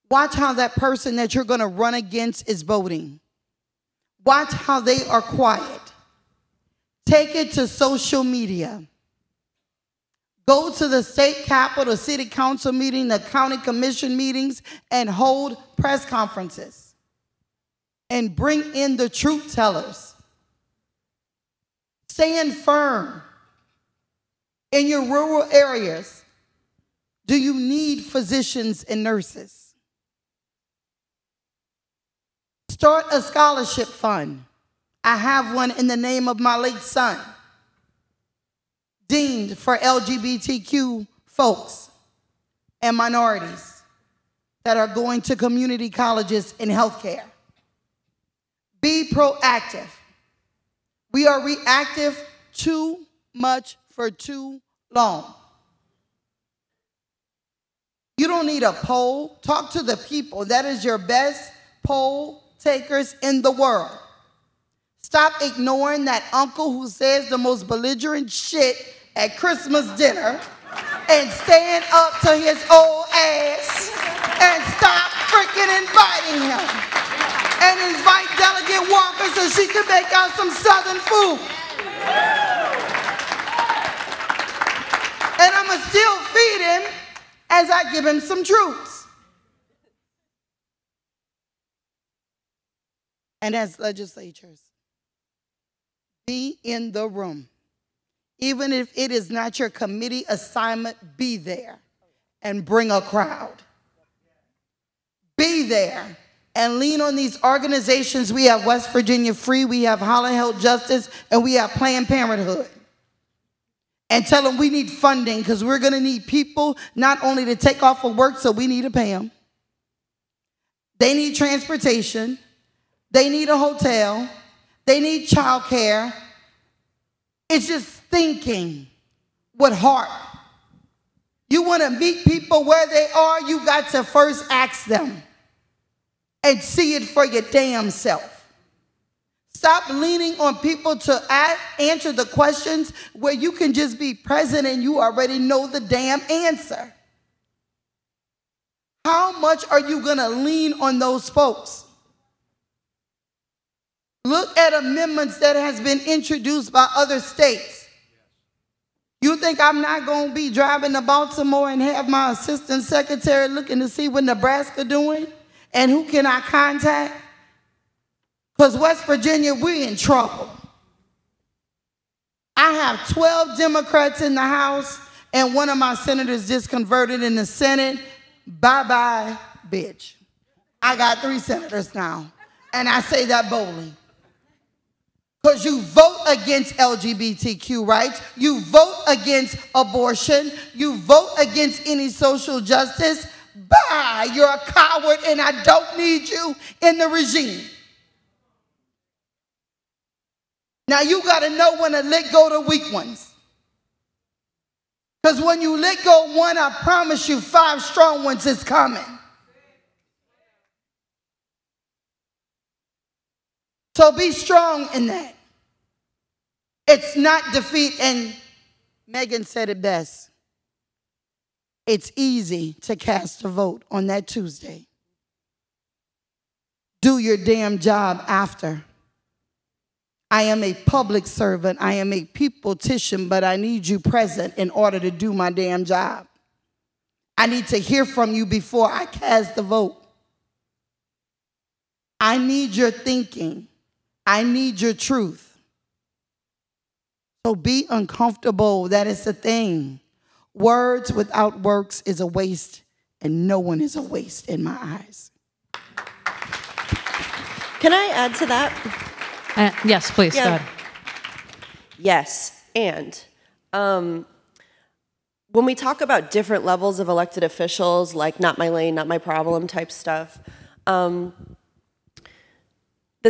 Watch how that person that you're going to run against is voting. Watch how they are quiet. Take it to social media. Go to the state capitol, city council meeting, the county commission meetings, and hold press conferences. And bring in the truth tellers. Stand firm. In your rural areas, do you need physicians and nurses? Start a scholarship fund. I have one in the name of my late son, deemed for LGBTQ folks and minorities that are going to community colleges in healthcare. Be proactive. We are reactive too much for too long. You don't need a poll. Talk to the people. That is your best poll takers in the world. Stop ignoring that uncle who says the most belligerent shit at Christmas dinner and stand up to his old ass and stop freaking inviting him. And invite Delegate Walker so she can make out some Southern food. And I'm going to still feed him as I give him some truths. And as legislatures, be in the room. Even if it is not your committee assignment, be there and bring a crowd. Be there and lean on these organizations. We have West Virginia Free, we have Holland Health Justice, and we have Planned Parenthood. And tell them we need funding because we're going to need people not only to take off of work, so we need to pay them. They need transportation. They need a hotel. They need child care. It's just thinking with heart. You want to meet people where they are, you got to first ask them and see it for your damn self. Stop leaning on people to answer the questions where you can just be present and you already know the damn answer. How much are you going to lean on those folks? Look at amendments that has been introduced by other states. You think I'm not going to be driving to Baltimore and have my assistant secretary looking to see what Nebraska doing and who can I contact? Because West Virginia, we're in trouble. I have 12 Democrats in the House, and one of my senators just converted in the Senate. Bye-bye, bitch. I got 3 senators now, and I say that boldly. Because you vote against LGBTQ rights, you vote against abortion, you vote against any social justice. Bye, you're a coward, and I don't need you in the regime. Now you got to know when to let go the weak ones. Because when you let go one, I promise you 5 strong ones is coming. So be strong in that. It's not defeat. And Megan said it best. It's easy to cast a vote on that Tuesday. Do your damn job after. I am a public servant. I am a peopletician, but I need you present in order to do my damn job. I need to hear from you before I cast the vote. I need your thinking. I need your truth. So be uncomfortable. That is the thing. Words without works is a waste, and no one is a waste in my eyes. Can I add to that? Yes, please, Yeah. go ahead. Yes, and when we talk about different levels of elected officials, like not my lane, not my problem type stuff, the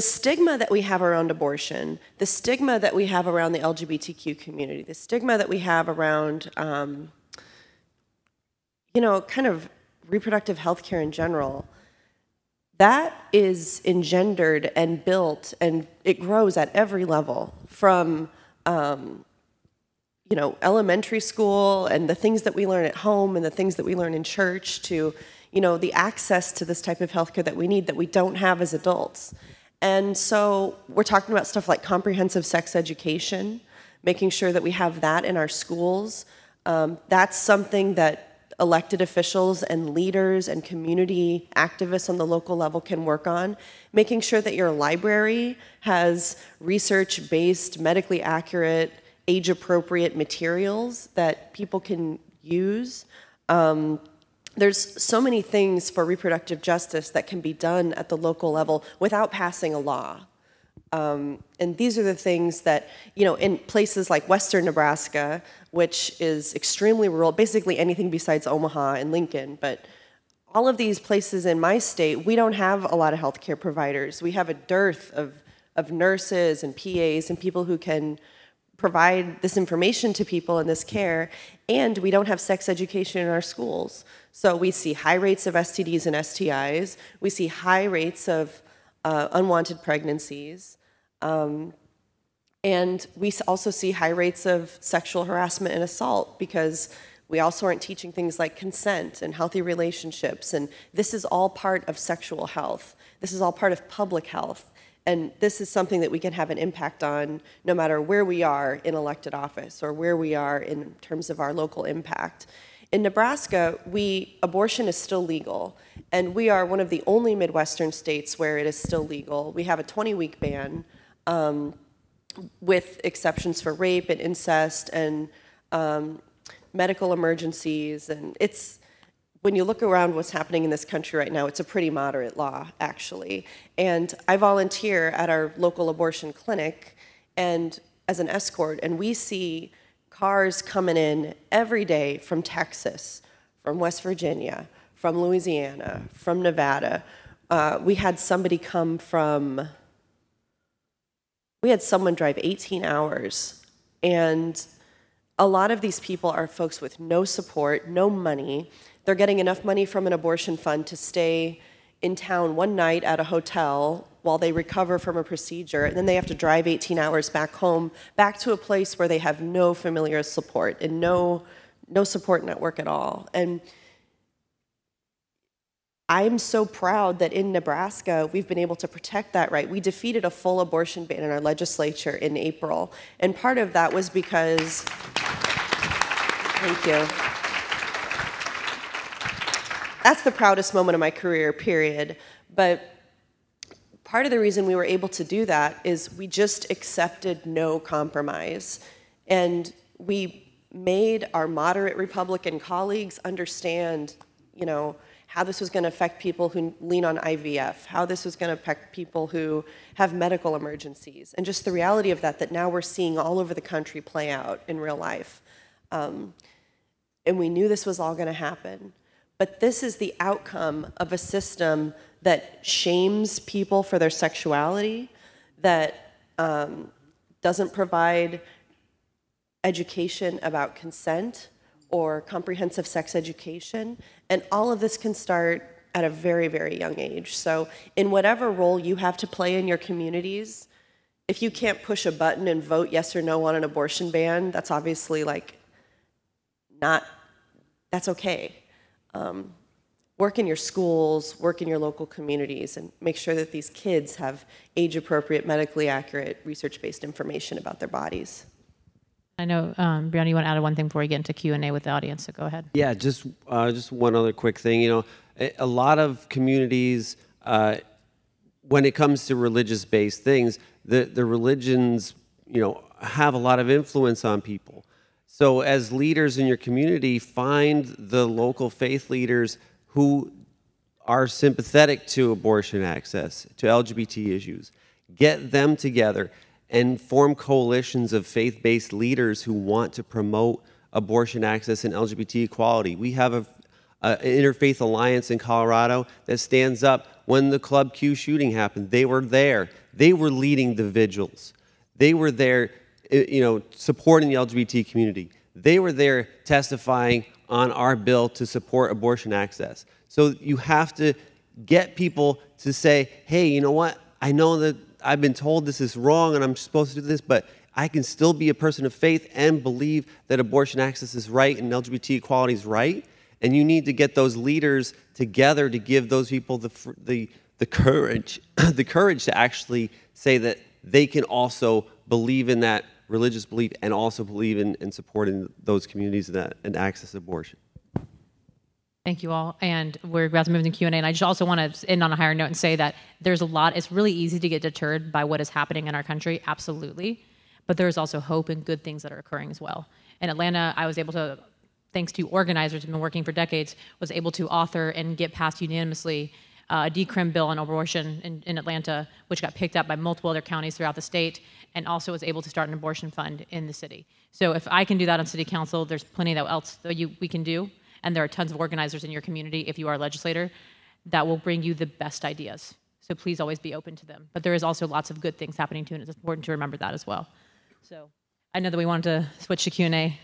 stigma that we have around abortion, the stigma that we have around the LGBTQ community, the stigma that we have around, kind of reproductive health care in general, that is engendered and built, and it grows at every level, from elementary school and the things that we learn at home and the things that we learn in church to, the access to this type of healthcare that we need that we don't have as adults. And so we're talking about stuff like comprehensive sex education, making sure that we have that in our schools. That's something that elected officials and leaders and community activists on the local level can work on, making sure that your library has research-based, medically accurate, age-appropriate materials that people can use. There's so many things for reproductive justice that can be done at the local level without passing a law. And these are the things that, in places like western Nebraska, which is extremely rural, basically anything besides Omaha and Lincoln, but all of these places in my state, we don't have a lot of healthcare providers. We have a dearth of nurses and PAs and people who can provide this information to people and this care, and we don't have sex education in our schools. So we see high rates of STDs and STIs. We see high rates of unwanted pregnancies. And we also see high rates of sexual harassment and assault because we also aren't teaching things like consent and healthy relationships. And this is all part of sexual health. This is all part of public health. And this is something that we can have an impact on no matter where we are in elected office or where we are in terms of our local impact. In Nebraska, abortion is still legal, and we are one of the only Midwestern states where it is still legal. We have a 20-week ban with exceptions for rape and incest and medical emergencies. And when you look around what's happening in this country right now, it's a pretty moderate law, actually. And I volunteer at our local abortion clinic and as an escort, and we see cars coming in every day from Texas, from West Virginia, from Louisiana, from Nevada. We had someone drive 18 hours And a lot of these people are folks with no support, no money. They're getting enough money from an abortion fund to stay in town one night at a hotel while they recover from a procedure, and then they have to drive 18 hours back home, back to a place where they have no familiar support and no support network at all. And I'm so proud that in Nebraska, we've been able to protect that right. We defeated a full abortion ban in our legislature in April, and part of that was because, thank you. That's the proudest moment of my career, period. But part of the reason we were able to do that is we just accepted no compromise. And we made our moderate Republican colleagues understand, you know, how this was going to affect people who lean on IVF, how this was going to affect people who have medical emergencies, and just the reality of that now we're seeing all over the country play out in real life. And we knew this was all going to happen. But this is the outcome of a system that shames people for their sexuality, that doesn't provide education about consent or comprehensive sex education. And all of this can start at a very, very young age. So in whatever role you have to play in your communities, if you can't push a button and vote yes or no on an abortion ban, that's obviously like that's okay. Work in your schools, work in your local communities, and make sure that these kids have age-appropriate, medically accurate, research-based information about their bodies. I know, Brianna, you want to add one thing before we get into Q&A with the audience, so go ahead. Yeah, just one other quick thing. You know, a lot of communities, when it comes to religious-based things, the religions, you know, have a lot of influence on people. So as leaders in your community, find the local faith leaders who are sympathetic to abortion access, to LGBT issues. Get them together and form coalitions of faith-based leaders who want to promote abortion access and LGBT equality. We have an interfaith alliance in Colorado that stands up. When the Club Q shooting happened, they were there. They were leading the vigils. They were there, you know, supporting the LGBT community. They were there testifying on our bill to support abortion access. So you have to get people to say, hey, you know what? I know that I've been told this is wrong and I'm supposed to do this, but I can still be a person of faith and believe that abortion access is right and LGBT equality is right. And you need to get those leaders together to give those people the courage, the courage to actually say that they can also believe in that religious belief and also believe in supporting those communities and access to abortion. Thank you all. And we're about to move into Q&A. And I just also want to end on a higher note and say that there's a lot, it's really easy to get deterred by what is happening in our country, absolutely. But there's also hope and good things that are occurring as well. In Atlanta, I was able to, thanks to organizers who've been working for decades, was able to author and get passed unanimously a decrim bill on abortion in Atlanta, which got picked up by multiple other counties throughout the state, and also was able to start an abortion fund in the city. So if I can do that on city council, there's plenty else that we can do. And there are tons of organizers in your community, if you are a legislator, that will bring you the best ideas. So please always be open to them. But there is also lots of good things happening too, and it's important to remember that as well. So I know that we wanted to switch to Q&A.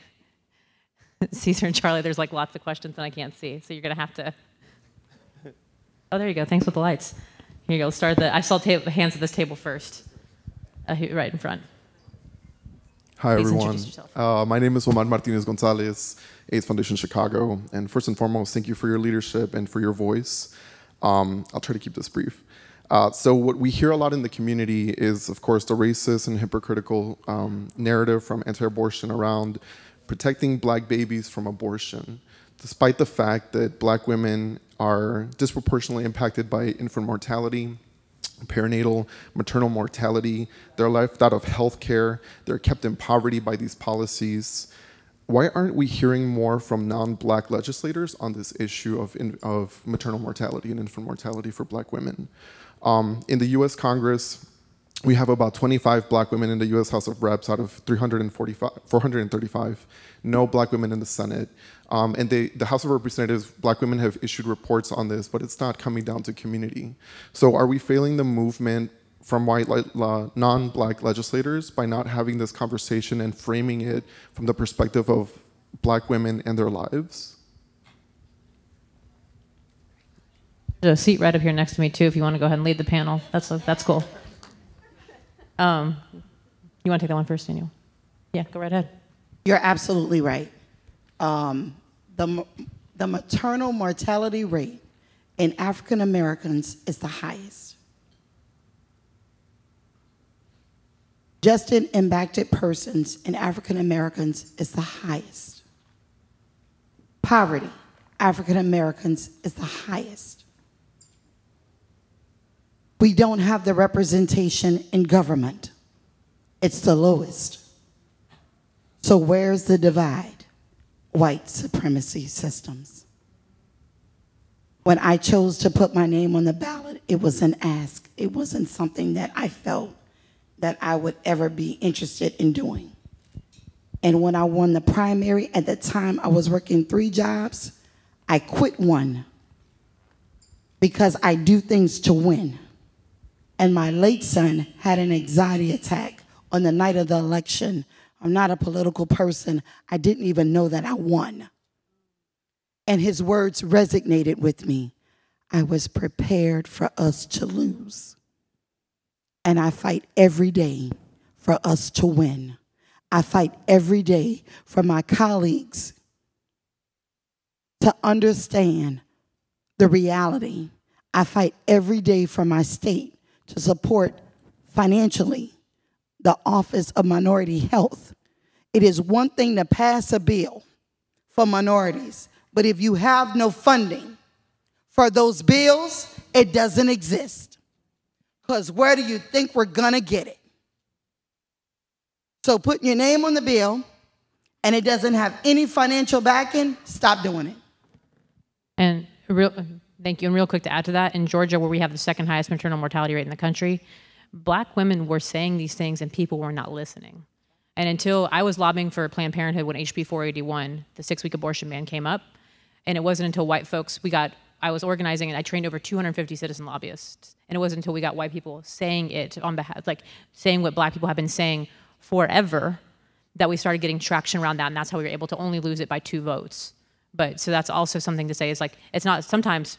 Caesar and Charlie, there's like lots of questions that I can't see, so you're gonna have to. Oh, there you go. Thanks with the lights. Here you go. Let's start I saw the hands at this table first, right in front. Hi, Please everyone. My name is Omar Martinez Gonzalez, AIDS Foundation Chicago. And first and foremost, thank you for your leadership and for your voice. I'll try to keep this brief. So what we hear a lot in the community is, of course, the racist and hypocritical narrative from anti-abortion around protecting black babies from abortion, despite the fact that black women are disproportionately impacted by infant mortality, perinatal, maternal mortality. They're left out of health care. They're kept in poverty by these policies. Why aren't we hearing more from non-black legislators on this issue of maternal mortality and infant mortality for black women? In the US Congress, we have about 25 black women in the US House of Reps out of 435. No black women in the Senate. And the House of Representatives, black women have issued reports on this, but it's not coming down to community. So are we failing the movement from non-black legislators by not having this conversation and framing it from the perspective of black women and their lives? There's a seat right up here next to me too. If you want to go ahead and lead the panel, that's cool. You want to take that one first, Danielle? Yeah, go right ahead. You're absolutely right. The maternal mortality rate in African Americans is the highest. Just in impacted persons in African Americans is the highest. Poverty, African Americans is the highest. We don't have the representation in government. It's the lowest. So where's the divide? White supremacy systems. When I chose to put my name on the ballot, it was an ask. It wasn't something that I felt that I would ever be interested in doing. And when I won the primary, at the time I was working 3 jobs, I quit one because I do things to win. And my late son had an anxiety attack on the night of the election. I'm not a political person. I didn't even know that I won. And his words resonated with me. I was prepared for us to lose. And I fight every day for us to win. I fight every day for my colleagues to understand the reality. I fight every day for my state to support financially the Office of Minority Health. It is one thing to pass a bill for minorities, but if you have no funding for those bills, it doesn't exist. Because where do you think we're gonna get it? So putting your name on the bill and it doesn't have any financial backing, stop doing it. And thank you. And real quick to add to that, in Georgia, where we have the second highest maternal mortality rate in the country, black women were saying these things and people were not listening. And until I was lobbying for Planned Parenthood when HB 481, the 6-week abortion ban, came up, and it wasn't until white folks, I was organizing and I trained over 250 citizen lobbyists. And it wasn't until we got white people saying it on behalf, like saying what black people have been saying forever, that we started getting traction around that, and that's how we were able to only lose it by 2 votes. But so that's also something to say, is like, it's not sometimes,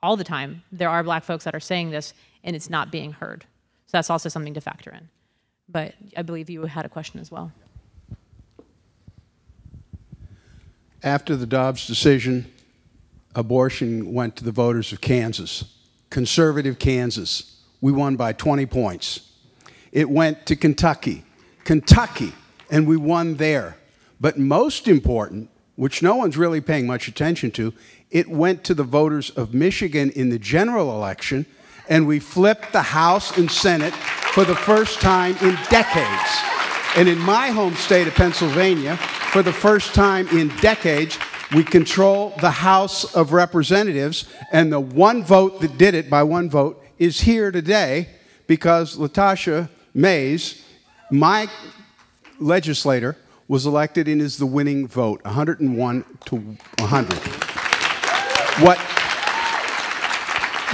all the time, there are black folks that are saying this and it's not being heard. So that's also something to factor in. But I believe you had a question as well. After the Dobbs decision, abortion went to the voters of Kansas, conservative Kansas. We won by 20 points. It went to Kentucky, and we won there. But most important, which no one's really paying much attention to, it went to the voters of Michigan in the general election, and we flipped the House and Senate for the first time in decades. And in my home state of Pennsylvania, for the first time in decades, we control the House of Representatives, and the one vote that did it by 1 vote is here today because Latasha Mays, my legislator, was elected and is the winning vote, 101 to 100.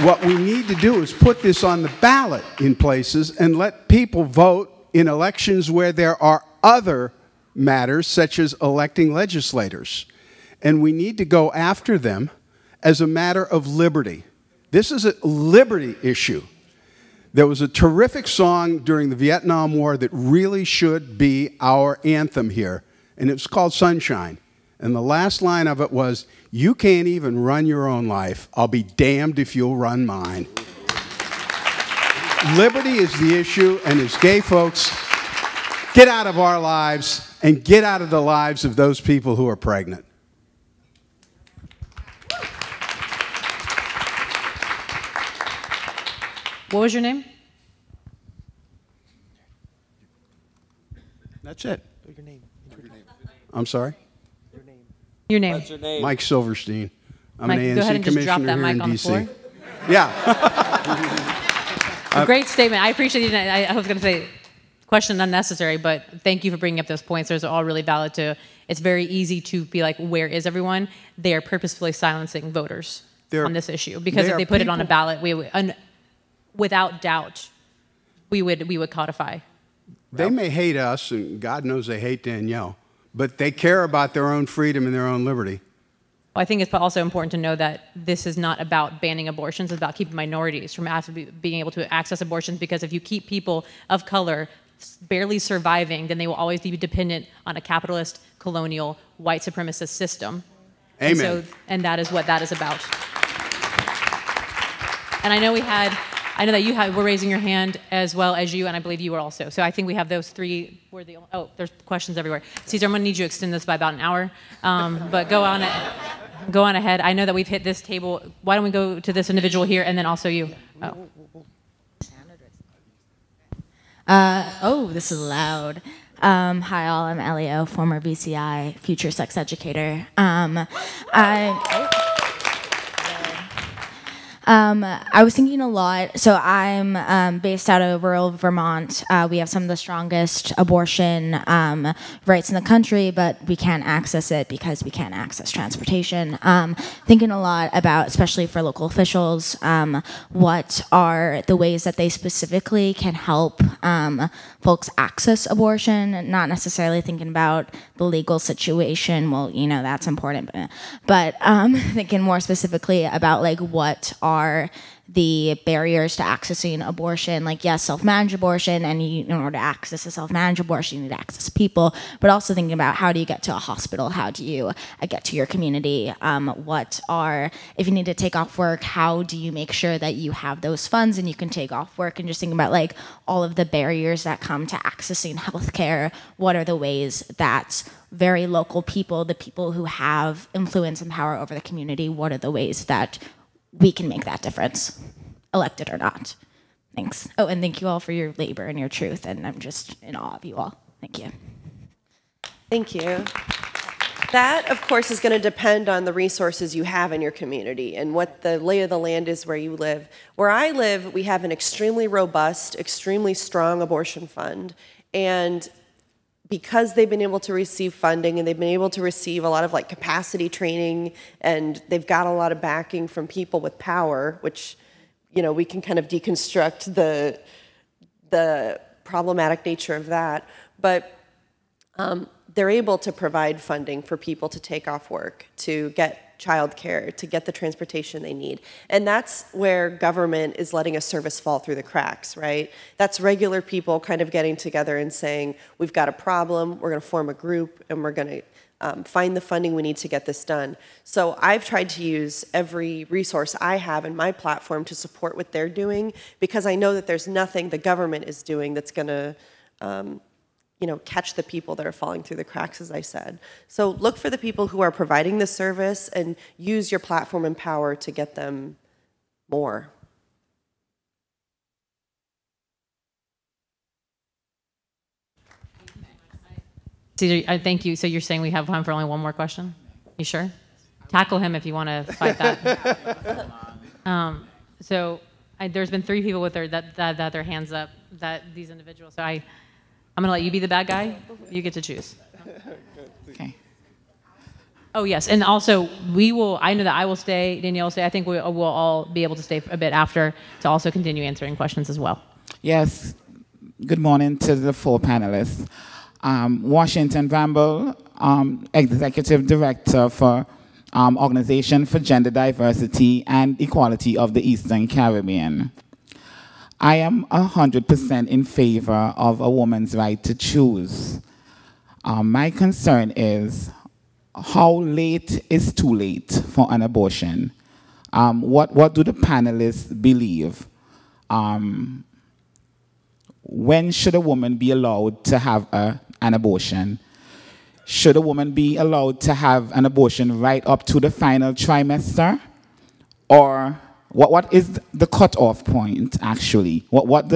What we need to do is put this on the ballot in places and let people vote in elections where there are other matters, such as electing legislators. And we need to go after them as a matter of liberty. This is a liberty issue. There was a terrific song during the Vietnam War that really should be our anthem here, and it was called Sunshine. And the last line of it was, "You can't even run your own life. I'll be damned if you'll run mine." Liberty is the issue, and as gay folks, get out of our lives and get out of the lives of those people who are pregnant. What was your name? That's it. Your name. I'm sorry? Your name. What's your name? Mike Silverstein. I'm Mike, an go ahead ANC and just drop commissioner that here mic in on the DC. floor. Yeah. A great statement. I appreciate you. I was going to say, question unnecessary, but thank you for bringing up those points. Those are all really valid too. It's very easy to be like, where is everyone? They are purposefully silencing voters on this issue, because if they put it on a ballot, without doubt, we would codify. They may hate us, and God knows they hate Danielle, but they care about their own freedom and their own liberty. I think it's also important to know that this is not about banning abortions. It's about keeping minorities from being able to access abortions, because if you keep people of color barely surviving, then they will always be dependent on a capitalist, colonial, white supremacist system. Amen. And that is what that is about. And I know that were raising your hand as well as you, and I believe you were also. So I think we have those three. There's questions everywhere. Caesar, I'm going to need you to extend this by about an hour, but go on ahead. I know that we've hit this table. Why don't we go to this individual here, and then also you. This is loud. Hi all, I'm Elio, former VCI, future sex educator. I was thinking a lot. So I'm based out of rural Vermont. We have some of the strongest abortion rights in the country, but we can't access it because we can't access transportation. Thinking a lot about, especially for local officials, what are the ways that they specifically can help folks access abortion, not necessarily thinking about the legal situation. Well, that's important, but thinking more specifically about like what are the barriers to accessing abortion. Like, yes, self-managed abortion, and in order to access a self-managed abortion, you need to access people, but also thinking about how do you get to a hospital? How do you get to your community? If you need to take off work, how do you make sure that you have those funds and you can take off work? And just thinking about like all of the barriers that come to accessing healthcare. What are the ways that very local people, the people who have influence and power over the community, what are the ways that we can make that difference, elected or not? Thanks. Oh, and thank you all for your labor and your truth, and I'm just in awe of you all. Thank you. Thank you. That, of course, is going to depend on the resources you have in your community and what the lay of the land is where you live. Where I live, we have an extremely robust, extremely strong abortion fund, and because they've been able to receive funding and they've been able to receive a lot of like capacity training, and they've got a lot of backing from people with power, which, we can kind of deconstruct the problematic nature of that. But they're able to provide funding for people to take off work, to get childcare, to get the transportation they need. And that's where government is letting a service fall through the cracks, right? That's regular people kind of getting together and saying, we've got a problem, we're going to form a group, and we're going to find the funding we need to get this done. So I've tried to use every resource I have in my platform to support what they're doing, because I know that there's nothing the government is doing that's going to catch the people that are falling through the cracks, as I said. So look for the people who are providing the service and use your platform and power to get them more. Caesar, thank you. So you're saying we have time for only one more question? You sure? Tackle him if you want to fight that. There's been 3 people with their hands up, these individuals. So I'm going to let you be the bad guy. You get to choose. Okay. Oh, yes. And also, I know that I will stay, Danielle will stay. I think we'll all be able to stay a bit after to also continue answering questions as well. Yes. Good morning to the 4 panelists. Washington Bramble, Executive Director for Organization for Gender Diversity and Equality of the Eastern Caribbean. I am 100% in favor of a woman's right to choose. My concern is how late is too late for an abortion? What do the panelists believe? When should a woman be allowed to have an abortion? Should a woman be allowed to have an abortion right up to the final trimester? Or what is the cutoff point, actually? What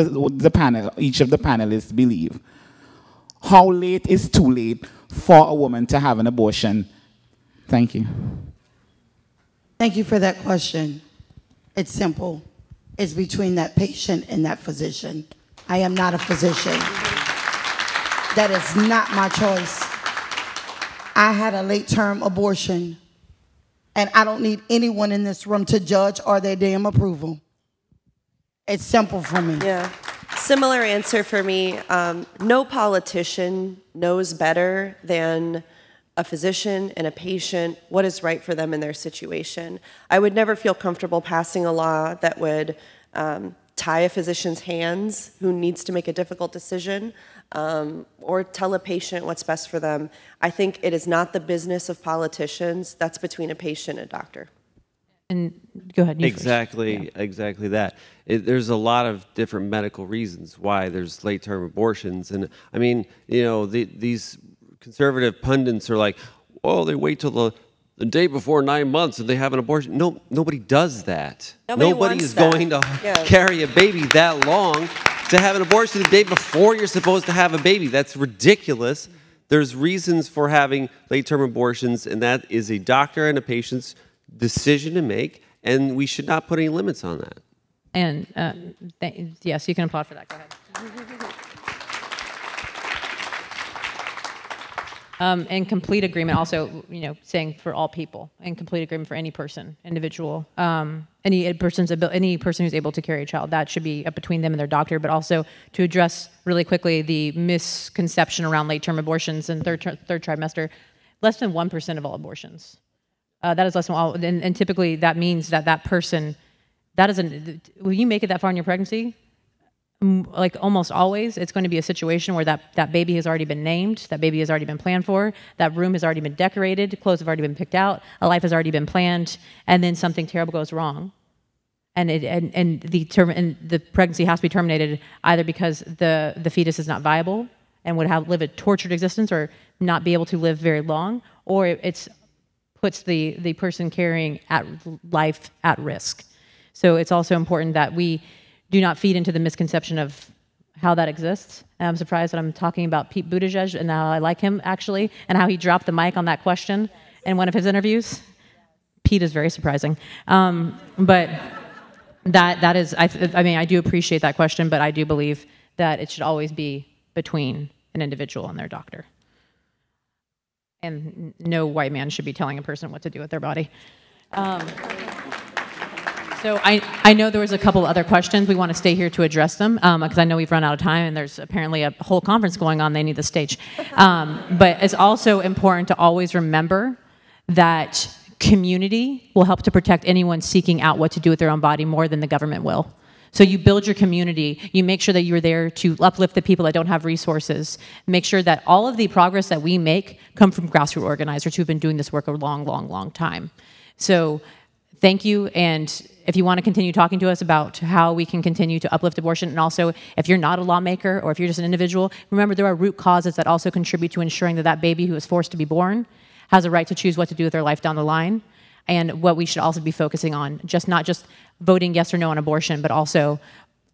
each of the panelists believe? How late is too late for a woman to have an abortion? Thank you. Thank you for that question. It's simple. It's between that patient and that physician. I am not a physician. That is not my choice. I had a late-term abortion, and I don't need anyone in this room to judge or their damn approval. It's simple for me. Yeah. Similar answer for me. No politician knows better than a physician and a patient what is right for them in their situation. I would never feel comfortable passing a law that would tie a physician's hands who needs to make a difficult decision, or tell a patient what's best for them. I think it is not the business of politicians. That's between a patient and a doctor. And go ahead. Exactly that. There's a lot of different medical reasons why there's late-term abortions, and I mean, you know, these conservative pundits are like, "Oh, they wait till the day before 9 months and they have an abortion." No, nobody does that. Nobody is going to carry a baby that long to have an abortion the day before you're supposed to have a baby. That's ridiculous. There's reasons for having late-term abortions, and that is a doctor and a patient's decision to make, and we should not put any limits on that. And yes, you can applaud for that. Go ahead. In complete agreement, also, you know, saying for all people, in complete agreement for any person, individual, any person who's able to carry a child, that should be up between them and their doctor. But also to address really quickly the misconception around late-term abortions and third trimester, less than 1% of all abortions. That is less than all, and typically that means that person, when you make it that far in your pregnancy, like almost always, it's going to be a situation where that baby has already been named, that baby has already been planned for, that room has already been decorated, clothes have already been picked out, a life has already been planned, and then something terrible goes wrong, and the pregnancy has to be terminated either because the fetus is not viable and would live a tortured existence or not be able to live very long, or it's puts the person carrying life at risk. So it's also important that we do not feed into the misconception of how that exists. And I'm surprised that I'm talking about Pete Buttigieg and how I like him, actually, and how he dropped the mic on that question in one of his interviews. Pete is very surprising. But that is, I mean, I do appreciate that question, but I do believe that it should always be between an individual and their doctor. And no white man should be telling a person what to do with their body. So I know there was a couple other questions. We want to stay here to address them because I know we've run out of time and there's apparently a whole conference going on. They need the stage. But it's also important to always remember that community will help to protect anyone seeking out what to do with their own body more than the government will. So you build your community, you make sure that you're there to uplift the people that don't have resources, make sure that all of the progress that we make come from grassroots organizers who've been doing this work a long, long, long time. So thank you, and if you want to continue talking to us about how we can continue to uplift abortion, and also if you're not a lawmaker or if you're just an individual, remember there are root causes that also contribute to ensuring that that baby who is forced to be born has a right to choose what to do with their life down the line. And what we should also be focusing on, not just voting yes or no on abortion, but also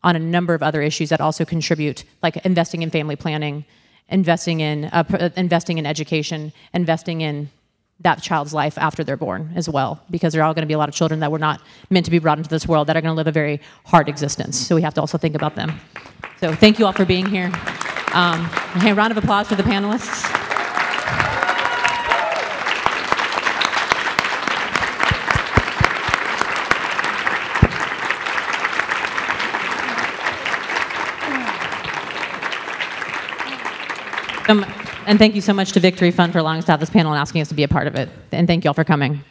on a number of other issues that also contribute, like investing in family planning, investing in education, investing in that child's life after they're born as well, because there are all going to be a lot of children that were not meant to be brought into this world that are going to live a very hard existence. So we have to also think about them. So thank you all for being here. A round of applause for the panelists. And thank you so much to Victory Fund for allowing us to have this panel and asking us to be a part of it. And thank you all for coming.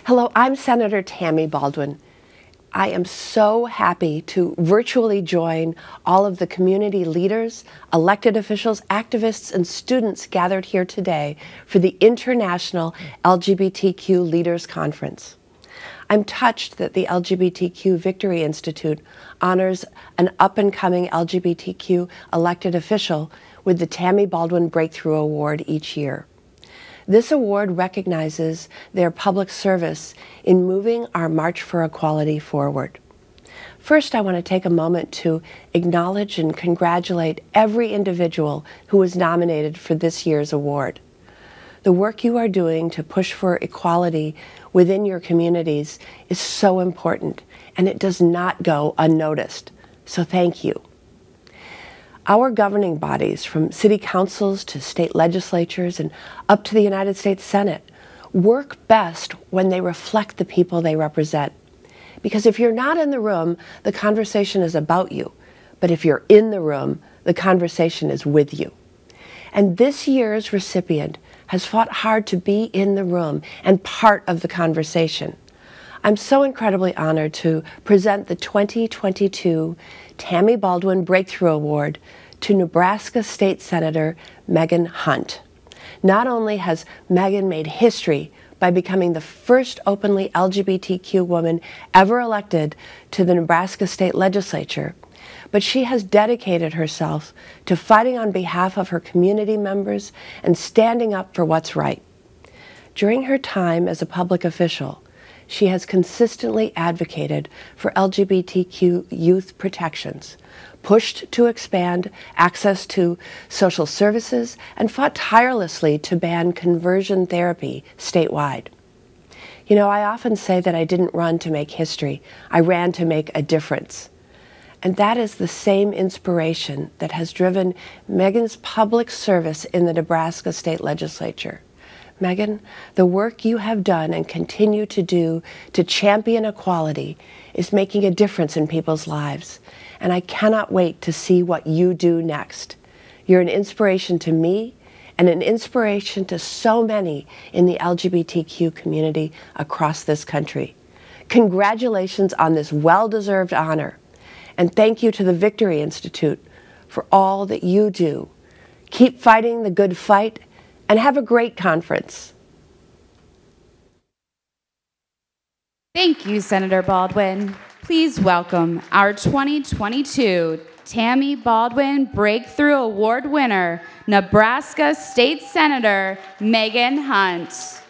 Hello, I'm Senator Tammy Baldwin. I am so happy to virtually join all of the community leaders, elected officials, activists, and students gathered here today for the International LGBTQ Leaders Conference. I'm touched that the LGBTQ Victory Institute honors an up-and-coming LGBTQ elected official with the Tammy Baldwin Breakthrough Award each year. This award recognizes their public service in moving our March for Equality forward. First, I want to take a moment to acknowledge and congratulate every individual who was nominated for this year's award. The work you are doing to push for equality within your communities is so important, and it does not go unnoticed. So thank you. Our governing bodies, from city councils to state legislatures and up to the United States Senate, work best when they reflect the people they represent. Because if you're not in the room, the conversation is about you. But if you're in the room, the conversation is with you. And this year's recipient has fought hard to be in the room and part of the conversation. I'm so incredibly honored to present the 2022 Tammy Baldwin Breakthrough Award to Nebraska State Senator Megan Hunt. Not only has Megan made history by becoming the first openly LGBTQ woman ever elected to the Nebraska State Legislature, but she has dedicated herself to fighting on behalf of her community members and standing up for what's right. During her time as a public official, she has consistently advocated for LGBTQ youth protections, pushed to expand access to social services, and fought tirelessly to ban conversion therapy statewide. You know, I often say that I didn't run to make history, I ran to make a difference. And that is the same inspiration that has driven Megan's public service in the Nebraska State Legislature. Megan, the work you have done and continue to do to champion equality is making a difference in people's lives, and I cannot wait to see what you do next. You're an inspiration to me and an inspiration to so many in the LGBTQ community across this country. Congratulations on this well-deserved honor, and thank you to the Victory Institute for all that you do. Keep fighting the good fight, and have a great conference. Thank you, Senator Baldwin. Please welcome our 2022 Tammy Baldwin Breakthrough Award winner, Nebraska State Senator Megan Hunt.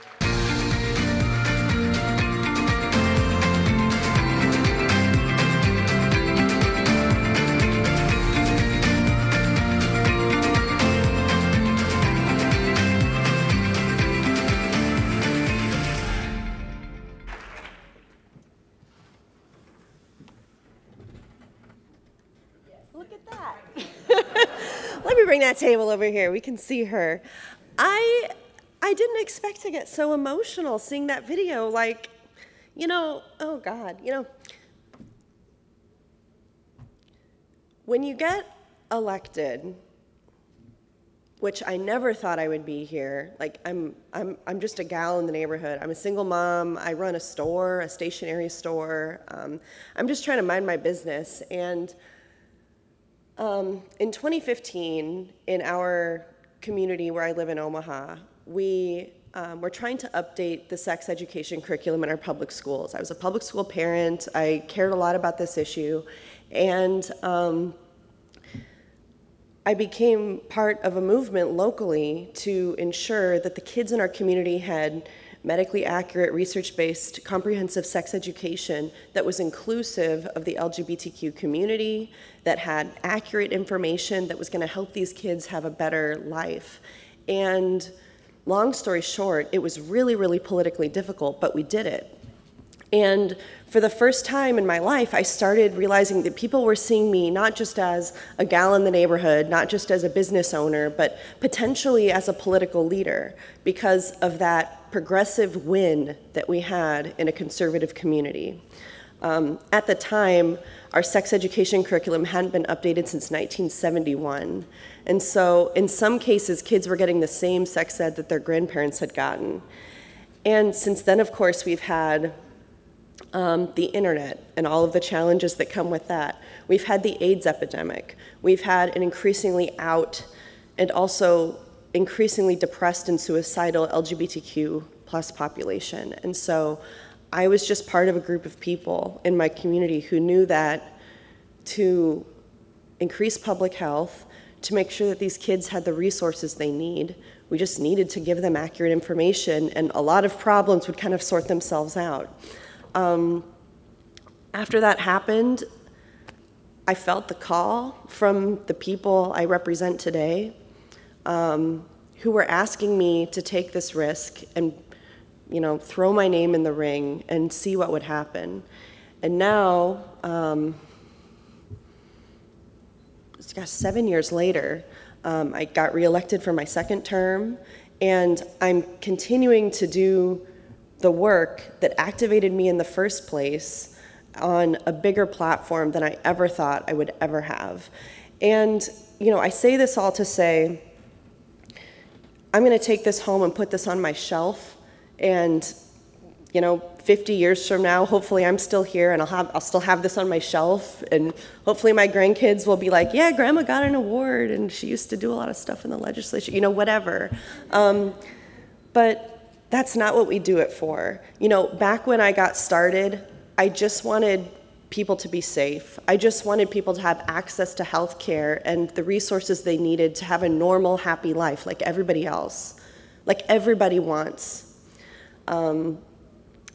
Let me bring that table over here. We can see her. I didn't expect to get so emotional seeing that video. Like, you know, oh God, you know, when you get elected, which I never thought I would be here. Like, I'm just a gal in the neighborhood. I'm a single mom. I run a store, a stationery store. I'm just trying to mind my business. And in 2015, in our community where I live in Omaha, we were trying to update the sex education curriculum in our public schools. I was a public school parent. I cared a lot about this issue. And I became part of a movement locally to ensure that the kids in our community had medically accurate, research-based, comprehensive sex education that was inclusive of the LGBTQ community, that had accurate information that was going to help these kids have a better life. And long story short, it was really, really politically difficult, but we did it. And for the first time in my life, I started realizing that people were seeing me not just as a gal in the neighborhood, not just as a business owner, but potentially as a political leader because of that progressive win that we had in a conservative community. At the time, our sex education curriculum hadn't been updated since 1971. And so in some cases, kids were getting the same sex ed that their grandparents had gotten. And since then, of course, we've had the internet and all of the challenges that come with that. We've had the AIDS epidemic. We've had an increasingly out and also increasingly depressed and suicidal LGBTQ plus population. And so I was just part of a group of people in my community who knew that to increase public health, to make sure that these kids had the resources they need, we just needed to give them accurate information, and a lot of problems would kind of sort themselves out. After that happened, I felt the call from the people I represent today, who were asking me to take this risk and, you know, throw my name in the ring and see what would happen. And now, 7 years later, I got reelected for my second term, and I'm continuing to do the work that activated me in the first place on a bigger platform than I ever thought I would ever have. And, you know, I say this all to say, I'm gonna take this home and put this on my shelf, and, you know, 50 years from now, hopefully I'm still here and I'll still have this on my shelf, and hopefully my grandkids will be like, yeah, Grandma got an award and she used to do a lot of stuff in the legislature, you know, whatever. But that's not what we do it for. You know, back when I got started, I just wanted people to be safe. I just wanted people to have access to health care and the resources they needed to have a normal, happy life like everybody else, like everybody wants.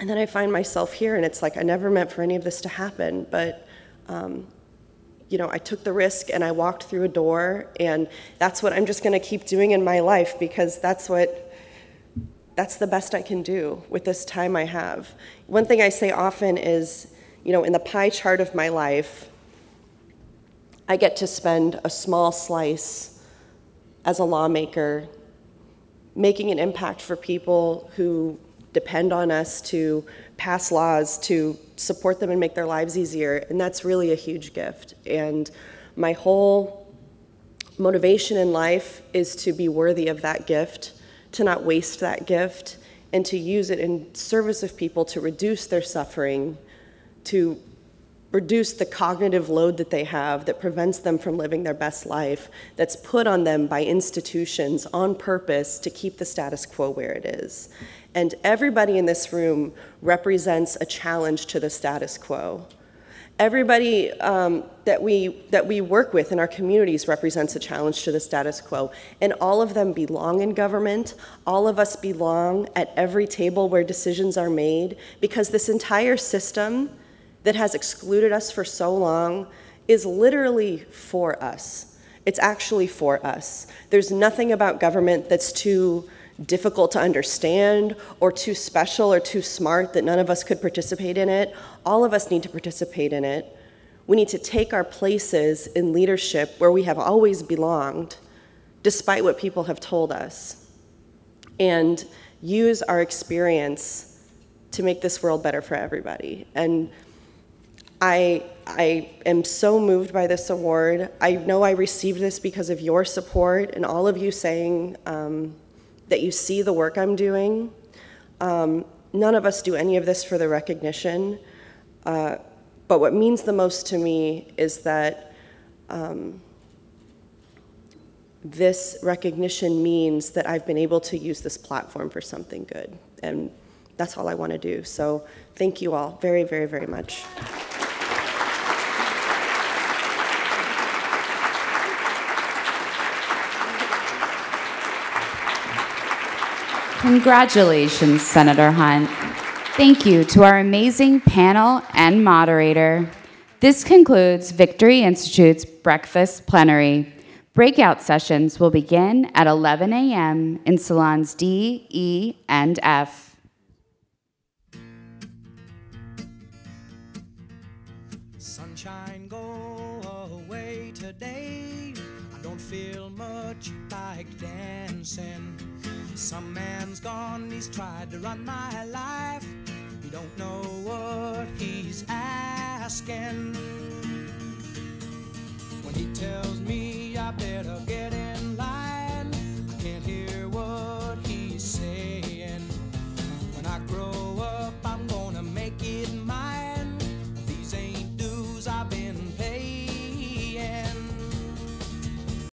And then I find myself here, and it's like I never meant for any of this to happen, but you know, I took the risk and I walked through a door, and that's what I'm just gonna keep doing in my life, because that's the best I can do with this time I have. One thing I say often is, you know, in the pie chart of my life, I get to spend a small slice as a lawmaker making an impact for people who depend on us to pass laws to support them and make their lives easier, and that's really a huge gift. And my whole motivation in life is to be worthy of that gift, to not waste that gift, and to use it in service of people to reduce their suffering, to reduce the cognitive load that they have that prevents them from living their best life, that's put on them by institutions on purpose to keep the status quo where it is. And everybody in this room represents a challenge to the status quo. Everybody that we work with in our communities represents a challenge to the status quo. And all of them belong in government. All of us belong at every table where decisions are made, because this entire system that has excluded us for so long is literally for us. It's actually for us. There's nothing about government that's too difficult to understand or too special or too smart that none of us could participate in it. All of us need to participate in it. We need to take our places in leadership where we have always belonged, despite what people have told us, and use our experience to make this world better for everybody. And I am so moved by this award. I know I received this because of your support and all of you saying that you see the work I'm doing. None of us do any of this for the recognition, but what means the most to me is that this recognition means that I've been able to use this platform for something good, and that's all I want to do. So thank you all very, very, very much. Congratulations, Senator Hunt. Thank you to our amazing panel and moderator. This concludes Victory Institute's breakfast plenary. Breakout sessions will begin at 11 a.m. in salons D, E, and F. Sunshine, go away today. I don't feel much like dancing. Some man's gone, he's tried to run my life. He don't know what he's asking. When he tells me I better get